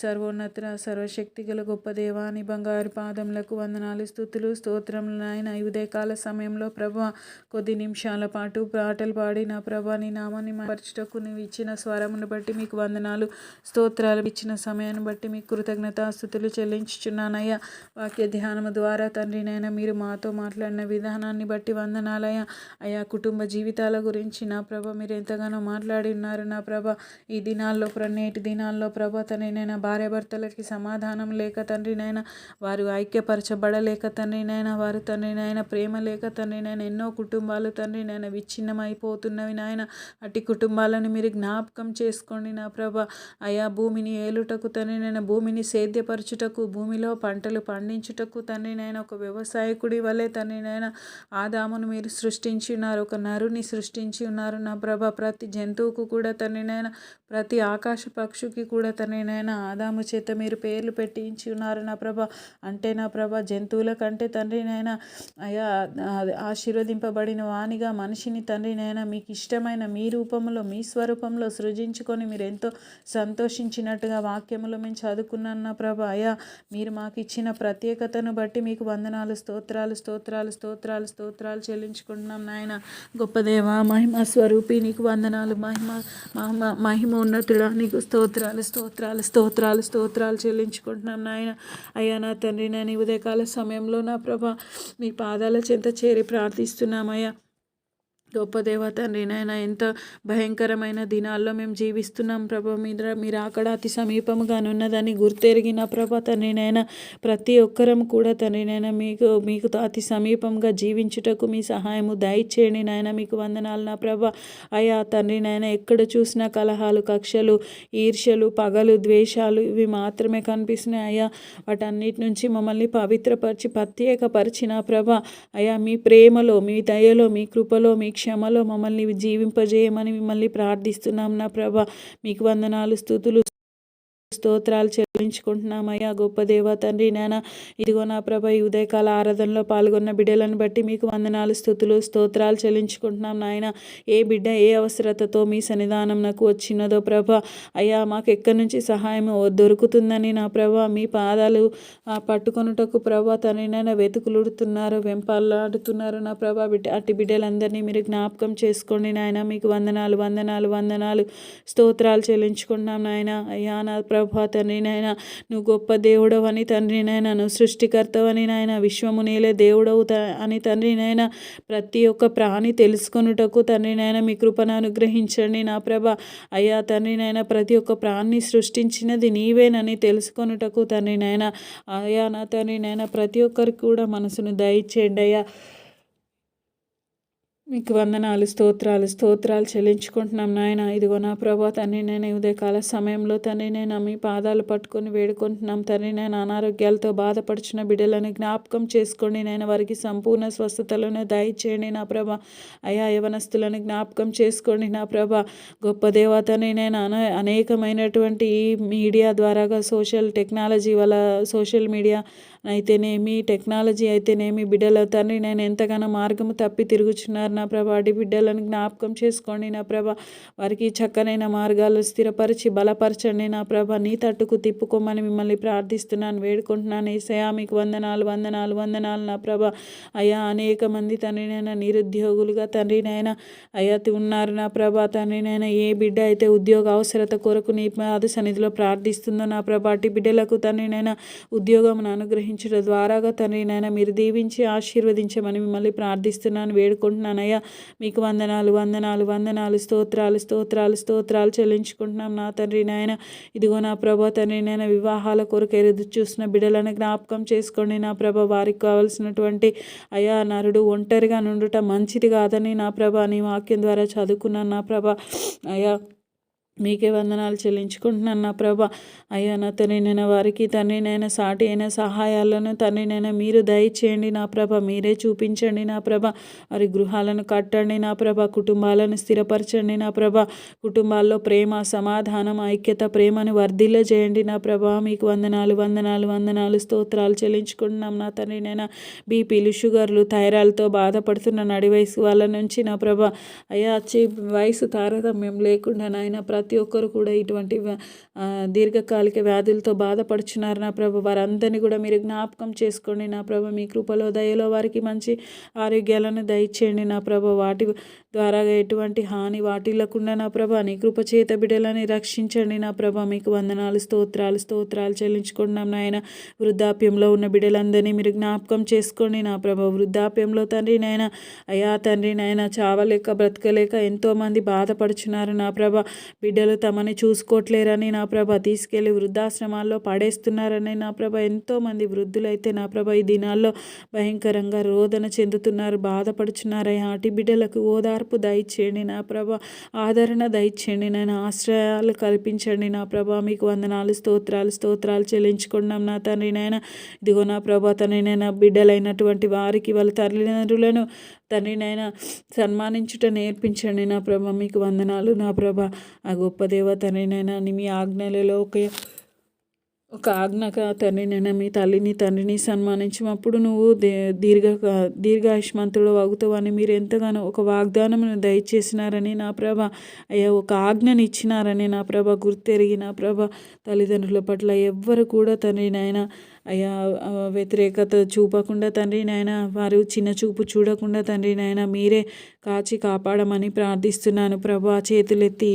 సర్వోన్నతుడ, సర్వశక్తిగల గొప్ప దేవాని బంగారు పాదములకు వందనాలు స్తుతులు స్తోత్రములు నాయన. ఈ ఉదయకాల సమయంలో ప్రభువా కొద్ది నిమిషాల పాటు పాటలు పాడి నా ప్రభా నీ నామాన్ని మహత్పరచుటకు నీవు ఇచ్చిన స్వరమును బట్టి మీకు వందనాలు స్తోత్రాలు. ఇచ్చిన సమయాన్ని బట్టి మీకు కృతజ్ఞతాస్తుతులు చెల్లించుచున్నానయ్యా. వాక్య ధ్యానము ద్వారా తండ్రి నైనా మీరు మాతో మాట్లాడిన విధానాన్ని బట్టి వందనాలయ్యా. అయా కుటుంబ జీవితాల గురించి నా ప్రభ మీరు ఎంతగానో మాట్లాడి ఉన్నారు నా ప్రభ. ఈ దినాల్లో నేటి దినాల్లో ప్రభ తండ్రి నైనా భార్యాభర్తలకి సమాధానం లేక తండ్రి నైనా వారు ఐక్యపరచబడలేక తండ్రి నైనా వారు తండ్రి నైనా ప్రేమ లేక తండ్రి నైనా ఎన్నో కుటుంబాలు తండ్రి నైనా విచ్ఛిన్నమైపోతున్నవి నాయన. అట్టి కుటుంబాలను మీరు జ్ఞాపకం చేసుకోండి నా ప్రభ. అయా భూమిని ఏలుటకు తండ్రి నైనా భూమిని సేద్యపరచుటకు భూమిలో పంటలు పండించుటకు తండ్రి నైనా ఒక వ్యవసాయకుడి వలె తండ్రి నైనా ఆదామును మీరు సృష్టించి ఉన్నారు. ఒక నరుని సృష్టించి ఉన్నారు నా ప్రభ. ప్రతి జంతువుకు కూడా తండ్రి నైనా ప్రతి ఆకాశ పక్షుకి కూడా తండ్రి నైనా ఆదాము చేత మీరు పేర్లు పెట్టించి ఉన్నారు నా ప్రభ. అంటే నా ప్రభ జంతువుల కంటే తండ్రి నైనా అయా ఆశీర్వదింపబడిన వానిగా మనిషిని తండ్రి నైనా మీకు ఇష్టమైన మీ రూపంలో మీ స్వరూపంలో సృజించుకొని మీరు ఎంతో సంతోషించినట్టుగా వాక్యములో మేము చదువుకున్నాను నా ప్రభ. అయా మీరు మాకు ఇచ్చిన ప్రత్యేకతను బట్టి మీకు వందనాలు స్తోత్రాలు స్తోత్రాలు స్తోత్రాలు స్తోత్రాలు చెల్లించుకుంటున్నాం నాయన. గొప్ప దేవ మహిమ స్వరూపి నీకు వందనాలు. మహిమ ఉన్నతుడా నీకు స్తోత్రాలు స్తోత్రాలు స్తోత్రాలు స్తోత్రాలు చెల్లించుకుంటున్నాం నాయన. అయ్యా నా తండ్రి నేను ఉదయకాల సమయంలో నా ప్రభ మీ పాదాల చెంత చేరి ప్రార్థిస్తున్నామయ్యా. గొప్ప దేవ తండ్రి నాయన ఎంత భయంకరమైన దినాల్లో మేము జీవిస్తున్నాం ప్రభ. మీరు అక్కడ అతి సమీపముగానున్నదని గుర్తెరిగిన ప్రభ తండ్రి నాయన ప్రతి ఒక్కరం కూడా తండ్రి నాయన మీకు అతి సమీపంగా జీవించుటకు మీ సహాయము దయచేయండి నాయన. మీకు వందనాలు నా ప్రభ. అయా తండ్రి నాయన ఎక్కడ చూసినా కలహాలు కక్షలు ఈర్ష్యలు పగలు ద్వేషాలు ఇవి మాత్రమే కనిపిస్తున్నాయి అయ్యా. వాటన్నిటి నుంచి మమ్మల్ని పవిత్రపరిచి ప్రత్యేకపరిచిన ప్రభ. అయా మీ ప్రేమలో మీ దయలో మీ కృపలో మీ క్షమలో మమ్మల్ని జీవింపజేయమని మిమ్మల్ని ప్రార్థిస్తున్నాం నా ప్రభ. మీకు వందనాలు స్తుతులు స్తోత్రాలు చెల్లించుకుంటున్నామయ్యా. గొప్ప దేవ తండ్రి నాయన, ఇదిగో నా ప్రభ ఈ ఉదయకాల ఆరాధనలో పాల్గొన్న బిడ్డలను బట్టి మీకు వందనాలు, స్తుతులు, స్తోత్రాలు చెల్లించుకుంటున్నాం నాయన. ఏ బిడ్డ ఏ అవసరతతో మీ సన్నిధానం నాకు వచ్చినదో ప్రభ అయ్యా, మాకు ఎక్కడి నుంచి సహాయం దొరుకుతుందని నా ప్రభ మీ పాదాలు పట్టుకొనుటకు ప్రభ తండ్రి నాయన వెతుకులుడుతున్నారు, వెంపాలాడుతున్నారు నా ప్రభ. అట్టి బిడ్డలందరినీ మీరు జ్ఞాపకం చేసుకోండి నాయన. మీకు వందనాలు వందనాలు వందనాలు స్తోత్రాలు చెల్లించుకుంటున్నాం నాయన. అయ్యా నా ప్రభా తండ్రి నాయన, నువ్వు గొప్ప దేవుడవు అని తండ్రి నాయన, నువ్వు సృష్టికర్తవని నాయన, విశ్వము నీలే దేవుడవు అని తండ్రి నాయన, ప్రతి ఒక్క ప్రాణి తెలుసుకొనుటకు తండ్రి నాయన మీ కృపను అనుగ్రహించండి నా ప్రభ. అయ్యా తండ్రి నాయన, ప్రతి ఒక్క ప్రాణిని సృష్టించినది నీవేనని తెలుసుకొనుటకు తండ్రి నాయన, అయ్యా నా తండ్రి నాయన, ప్రతి ఒక్కరికి కూడా మనసును దయచేయండి అయ్యా. మీకు వందనాలు, స్తోత్రాలు స్తోత్రాలు చెల్లించుకుంటున్నాం నాయన. ఇదిగో నా ప్రభా తండ్రి నేను ఉదయకాల సమయంలో తండ్రి నేను మీ పాదాలు పట్టుకొని వేడుకుంటున్నాం తండ్రి. నేను అనారోగ్యాలతో బాధపడుచున్న బిడ్డలను జ్ఞాపకం చేసుకోండి నేను, వారికి సంపూర్ణ స్వస్థతలను దయచేయండి నా ప్రభ. అయా యవనస్తులను జ్ఞాపకం చేసుకోండి నా ప్రభ. గొప్ప దేవతని నేను అనేకమైనటువంటి ఈ మీడియా ద్వారాగా సోషల్ టెక్నాలజీ వల్ల సోషల్ మీడియా అయితేనేమి టెక్నాలజీ అయితేనేమి బిడ్డల తండ్రి నేను ఎంతగానో మార్గము తప్పి తిరుగుచున్నారు నా ప్రభ. అడి బిడ్డలను జ్ఞాపకం చేసుకోండి నా ప్రభ. వారికి చక్కనైన మార్గాలు స్థిరపరిచి బలపరచండి నా ప్రభ. నీ తట్టుకు తిప్పుకోమని మిమ్మల్ని ప్రార్థిస్తున్నాను, వేడుకుంటున్నాను యేసయ్యా. మీకు వందనాలు వందనాలు వందనాలు నా ప్రభ. అయ్యా అనేక మంది తండ్రి నైనా నిరుద్యోగులుగా తండ్రి నైనా అయ్యా ఉన్నారు నా ప్రభ. తండ్రి నైనా ఏ బిడ్డ అయితే ఉద్యోగ అవసరత కొరకు నీ పాద సన్నిధిలో ప్రార్థిస్తుందో నా ప్రభ, అట్టి బిడ్డలకు తండ్రి నైనా ఉద్యోగమును అనుగ్రహించడం ద్వారాగా తండ్రి నైనా మీరు దీవించి ఆశీర్వదించమని మిమ్మల్ని ప్రార్థిస్తున్నాను, వేడుకుంటున్నానయ్యా. మీకు వందనాలు వందనాలు వందనాలు స్తోత్రాలు స్తోత్రాలు స్తోత్రాలు చెల్లించుకుంటున్నాం నా తండ్రి నాయన. ఇదిగో నా ప్రభ తండ్రి నేను వివాహాల కొరకు ఎదురు చూసిన బిడ్డలను జ్ఞాపకం చేసుకోండి నా ప్రభ. వారికి కావాల్సినటువంటి అయ్యా నరుడు ఒంటరిగా నుండుట మంచిది కాదని నా ప్రభ నీ వాక్యం ద్వారా చదువుకున్నాను నా ప్రభ. అయ్యా మీకే వందనాలు చెల్లించుకుంటున్నాను నా ప్రభ. అయ్యా నా తండ్రి నేను వారికి తండ్రి నేను సాటి అయిన సహాయాలను తండ్రి నేను మీరు దయచేయండి నా ప్రభ. మీరే చూపించండి నా ప్రభ. వారి గృహాలను కట్టండి నా ప్రభ. కుటుంబాలను స్థిరపరచండి నా ప్రభ. కుటుంబాల్లో ప్రేమ సమాధానం ఐక్యత ప్రేమను వర్ధిల్ల చేయండి నా ప్రభ. మీకు వందనాలు వందనాలు వందనాలు స్తోత్రాలు చెల్లించుకుంటున్నాం నా తండ్రి నేను. బీపీలు షుగర్లు థైరాయిడ్తో బాధపడుతున్న నడి వయసు వాళ్ళ నుంచి నా ప్రభ అయ్యా వచ్చి వయసు తారతమ్యం లేకుండా నాయన ప్రతి ఒక్కరు కూడా ఇటువంటి దీర్ఘకాలిక వ్యాధులతో బాధపడుచున్నారు నా ప్రభ. వారందరినీ కూడా మీరు జ్ఞాపకం చేసుకోండి నా ప్రభ. మీ కృపలో దయలో వారికి మంచి ఆరోగ్యాలను దయచేయండి నా ప్రభ. వాటి ద్వారా ఎటువంటి హాని వాటిల్లకుండా నా ప్రభ నీ కృప చేత బిడ్డలని రక్షించండి నా ప్రభ. మీకు వందనాలు స్తోత్రాలు స్తోత్రాలు చెల్లించుకుంటున్నాం నాయన. వృద్ధాప్యంలో ఉన్న బిడ్డలందరినీ మీరు జ్ఞాపకం చేసుకోండి నా ప్రభ. వృద్ధాప్యంలో తండ్రి నాయన అయ్యా తండ్రి నాయన చావలేక బ్రతకలేక ఎంతోమంది బాధపడుచున్నారు నా ప్రభ. బిడ్డలు తమని చూసుకోవట్లేరని నా ప్రభ తీసుకెళ్ళి వృద్ధాశ్రమాల్లో పడేస్తున్నారని నా ప్రభ. ఎంతోమంది వృద్ధులైతే నా ప్రభ ఈ దినాల్లో భయంకరంగా రోదన చెందుతున్నారు, బాధపడుచున్నారయ్యా. అటు బిడ్డలకు ఓదార్పు దయచేయండి నా ప్రభ. ఆదరణ దయచేయండి నేను, ఆశ్రయాలు కల్పించండి నా ప్రభ. మీకు వందనాలు స్తోత్రాలు స్తోత్రాలు చెల్లించుకున్నాం నా తండ్రి నాయన. ఇదిగో నా ప్రభ తండ్రి నేను బిడ్డలైనటువంటి వారికి వాళ్ళ తల్లిదండ్రులను తండ్రి నాయన సన్మానించుట నేర్పించండి నా ప్రభ. మీకు వందనాలు నా ప్రభ. ఆ గొప్ప దేవ తండ్రి నాయన మీ ఆజ్ఞలలో ఒక ఆజ్ఞక తండ్రి నేను మీ తల్లిని తండ్రిని సన్మానించినప్పుడు నువ్వు దీర్ఘాయుష్మంతుడు అవుతావని మీరు ఎంతగానో ఒక వాగ్దానమును దయచేసినారని నా ప్రభ. అయ్యా ఒక ఆజ్ఞని ఇచ్చినారని నా ప్రభ గుర్తెరిగి నా ప్రభ తల్లిదండ్రుల పట్ల ఎవ్వరు కూడా తండ్రి నాయన అయ్యా వ్యతిరేకత చూపకుండా తండ్రి నాయన వారు చిన్న చూపు చూడకుండా తండ్రి నాయన మీరే కాచి కాపాడమని ప్రార్థిస్తున్నాను ప్రభా. చేతులెత్తి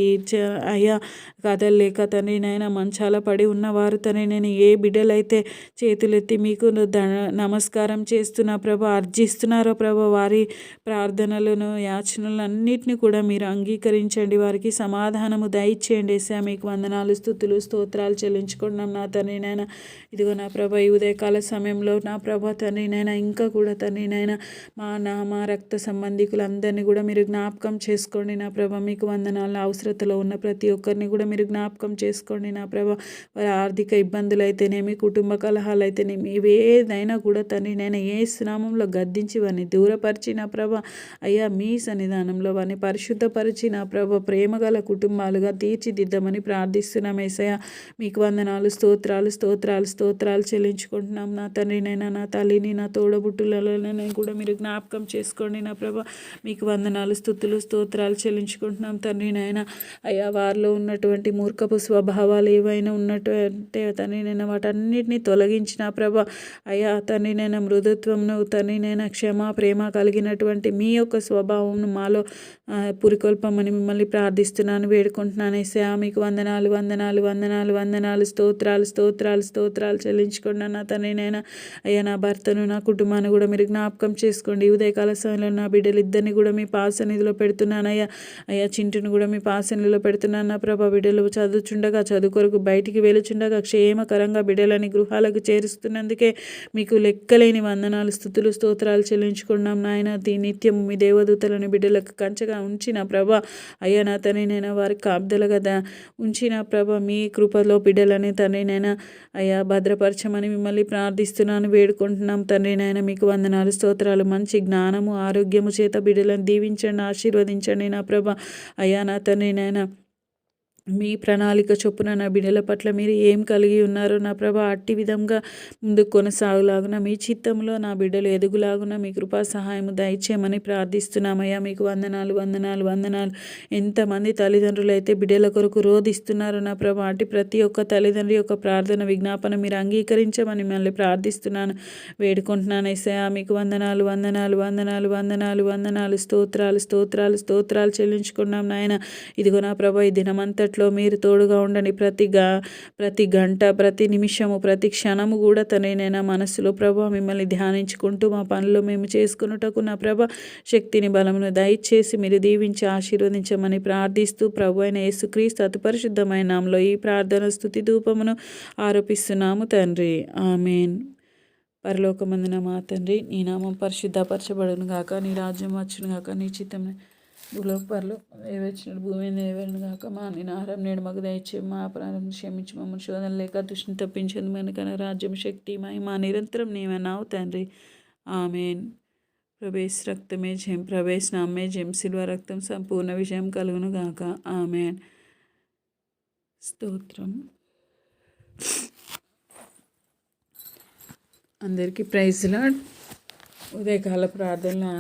అయ్యా కదలలేక తండ్రి నాయన మంచాల పడి ఉన్నవారు తండ్రి నేను ఏ బిడ్డలైతే చేతులెత్తి మీకు నమస్కారం చేస్తున్నా ప్రభా అర్జిస్తున్నారో ప్రభా వారి ప్రార్థనలను యాచనలు అన్నిటిని కూడా మీరు అంగీకరించండి, వారికి సమాధానము దయచేయండి. మీకు వందనాలు స్తుతులు స్తోత్రాలు చెల్లించుకున్నాం నా తండ్రి నాయన. ఇదిగో నా ప్రభా ఈ ఉదయకాల సమయంలో నా ప్రభా తండ్రి నైనా ఇంకా కూడా తండ్రి నైనా మా రక్త సంబంధికులందరినీ కూడా మీరు జ్ఞాపకం చేసుకోండి నా ప్రభా. మీకు వందనాలు. అవసరతలో ఉన్న ప్రతి ఒక్కరిని కూడా మీరు జ్ఞాపకం చేసుకోండి నా ప్రభా. వారి ఆర్థిక ఇబ్బందులు అయితేనేమి, కుటుంబ కలహాలు అయితేనేమి, ఇవేదైనా కూడా తండ్రి నేను ఏ నామంలో గద్దించి వారిని దూరపరిచి నా ప్రభా అయ్యా మీ సన్నిధానంలో వారిని పరిశుద్ధపరిచి నా ప్రభా ప్రేమగల కుటుంబాలుగా తీర్చిదిద్దామని ప్రార్థిస్తున్నాం యేసయ్య. మీకు వందనాలు, స్తోత్రాలు స్తోత్రాలు స్తోత్రాలు చెల్లించుకుంటున్నాం నా తండ్రినైనా. నా తల్లిని, నా తోడబుట్టులలోనైనా కూడా మీరు జ్ఞాపకం చేసుకోండి నా ప్రభా. మీకు వందనాలు, స్తుతులు స్తోత్రాలు చెల్లించుకుంటున్నాం తండ్రినైనా. అయ్యా వారిలో ఉన్నటువంటి మూర్ఖపు స్వభావాలు ఏవైనా ఉన్నట్టు తండ్రినైనా వాటన్నిటిని తొలగించిన ప్రభా అయ్యా తండ్రినైనా మృదుత్వంను తండ్రినైనా క్షమ ప్రేమ కలిగినటువంటి మీ యొక్క స్వభావంను మాలో పురికొల్పమని మిమ్మల్ని ప్రార్థిస్తున్నాను, వేడుకుంటున్నాను యేసయ్య. మీకు వందనాలు వందనాలు వందనాలు వందనాలు, స్తోత్రాలు స్తోత్రాలు స్తోత్రాలు చెల్లించుకున్నాను నా తండ్రినైనా. అయ్యా నా భర్తను, నా కుటుంబాన్ని కూడా మీరు జ్ఞాపకం చేసుకోండి. ఉదయకాల సమయంలో నా బిడ్డలిద్దరిని కూడా మీ పాసన్నిధిలో పెడుతున్నాను అయ్యా. అయ్యా చింటును కూడా మీ పాసన్నిధిలో పెడుతున్నాను నా ప్రభా. బిడ్డలు చదువుచుండగా, చదువు కొరకు బయటికి వెళుచుండగా క్షేమకరంగా బిడ్డలని గృహాలకు చేరుస్తున్నందుకే మీకు లెక్కలేని వందనాలు, స్తుతులు స్తోత్రాలు చెల్లించుకున్నాం నాయన. నిత్యం మీ దేవదూతలను బిడ్డలకు కంచగా ఉంచిన ప్రభా అయ్యా నా తండ్రి నేను వారికి కాపుదలగా ఉంచిన ప్రభా మీ కృపలో బిడ్డలని తండ్రి నేను అయ్యా భద్రపరచమని మిమ్మల్ని ప్రార్థిస్తున్నాను, వేడుకుంటున్నాం తండ్రి నాయన. మీకు వందనాలు స్తోత్రాలు. మంచి జ్ఞానము ఆరోగ్యము చేత బిడ్డలను దీవించండి, ఆశీర్వదించండి నా ప్రభా అయ్యా నా తండ్రి నాయన. మీ ప్రణాళిక చొప్పున నా బిడ్డల పట్ల మీరు ఏం కలిగి ఉన్నారో నా ప్రభా అట్టి విధంగా ముందుకు కొనసాగులాగున మీ చిత్తంలో నా బిడ్డలు ఎదుగులాగున మీ కృపా సహాయము దయచేయమని ప్రార్థిస్తున్నామయ్యా. మీకు వందనాలు వందనాలు వందనాలు. ఎంతమంది తల్లిదండ్రులు అయితే బిడ్డల కొరకు రోధిస్తున్నారో నా ప్రభా అట్టి ప్రతి ఒక్క తల్లిదండ్రి యొక్క ప్రార్థన విజ్ఞాపన మీరు అంగీకరించమని మిమ్మల్ని ప్రార్థిస్తున్నాను, వేడుకుంటున్నాను యేసయ్య. మీకు వందనాలు వందనాలు వందనాలు వందనాలు వందనాలు, స్తోత్రాలు స్తోత్రాలు స్తోత్రాలు చెల్లించుకున్నాం నాయన. ఇదిగో నా ప్రభా ఈ దినమంతట్లో మీరు తోడుగా ఉండండి. ప్రతి గంట, ప్రతి నిమిషము, ప్రతి క్షణము కూడా తనైనా మనసులో ప్రభా మిమ్మల్ని ధ్యానించుకుంటూ మా పనులు మేము చేసుకున్నటకు నా ప్రభా శక్తిని బలమును దయచేసి మీరు దీవించి ఆశీర్వదించమని ప్రార్థిస్తూ ప్రభు అయిన యేసుక్రీస్తు అతి పరిశుద్ధమైన నామములో ఈ ప్రార్థన స్తుతి ధూపమును ఆరోపిస్తున్నాము తండ్రి, ఆమేన్. పరలోకమందున మా తండ్రి, నీ నామం పరిశుద్ధపరచబడును గాక, నీ రాజ్యం వచ్చును గాక, నీ చిత్తం భూలోకపరలో నెరవేర్చినట్టు భూమి మీద నెరవేరును గాక. మా ఆహారం నేడు మాకు దయచే, మా అపరాధం క్షమించి మమ్మల్ని శోధన లేక దుష్టిని తప్పించేందుకు మనకన్నా రాజ్యం శక్తి మహిమ నిరంతరం నీవన్నావు తండ్రి, ఆమేన్. ప్రవేశ రక్తమే జయం, ప్రవేశ నామే జయం, శిల్వ రక్తం సంపూర్ణ విజయం కలుగును గాక, ఆమేన్. స్తోత్రం. అందరికీ ప్రైజ్ లార్డ్. ఉదయకాల ప్రార్థనలు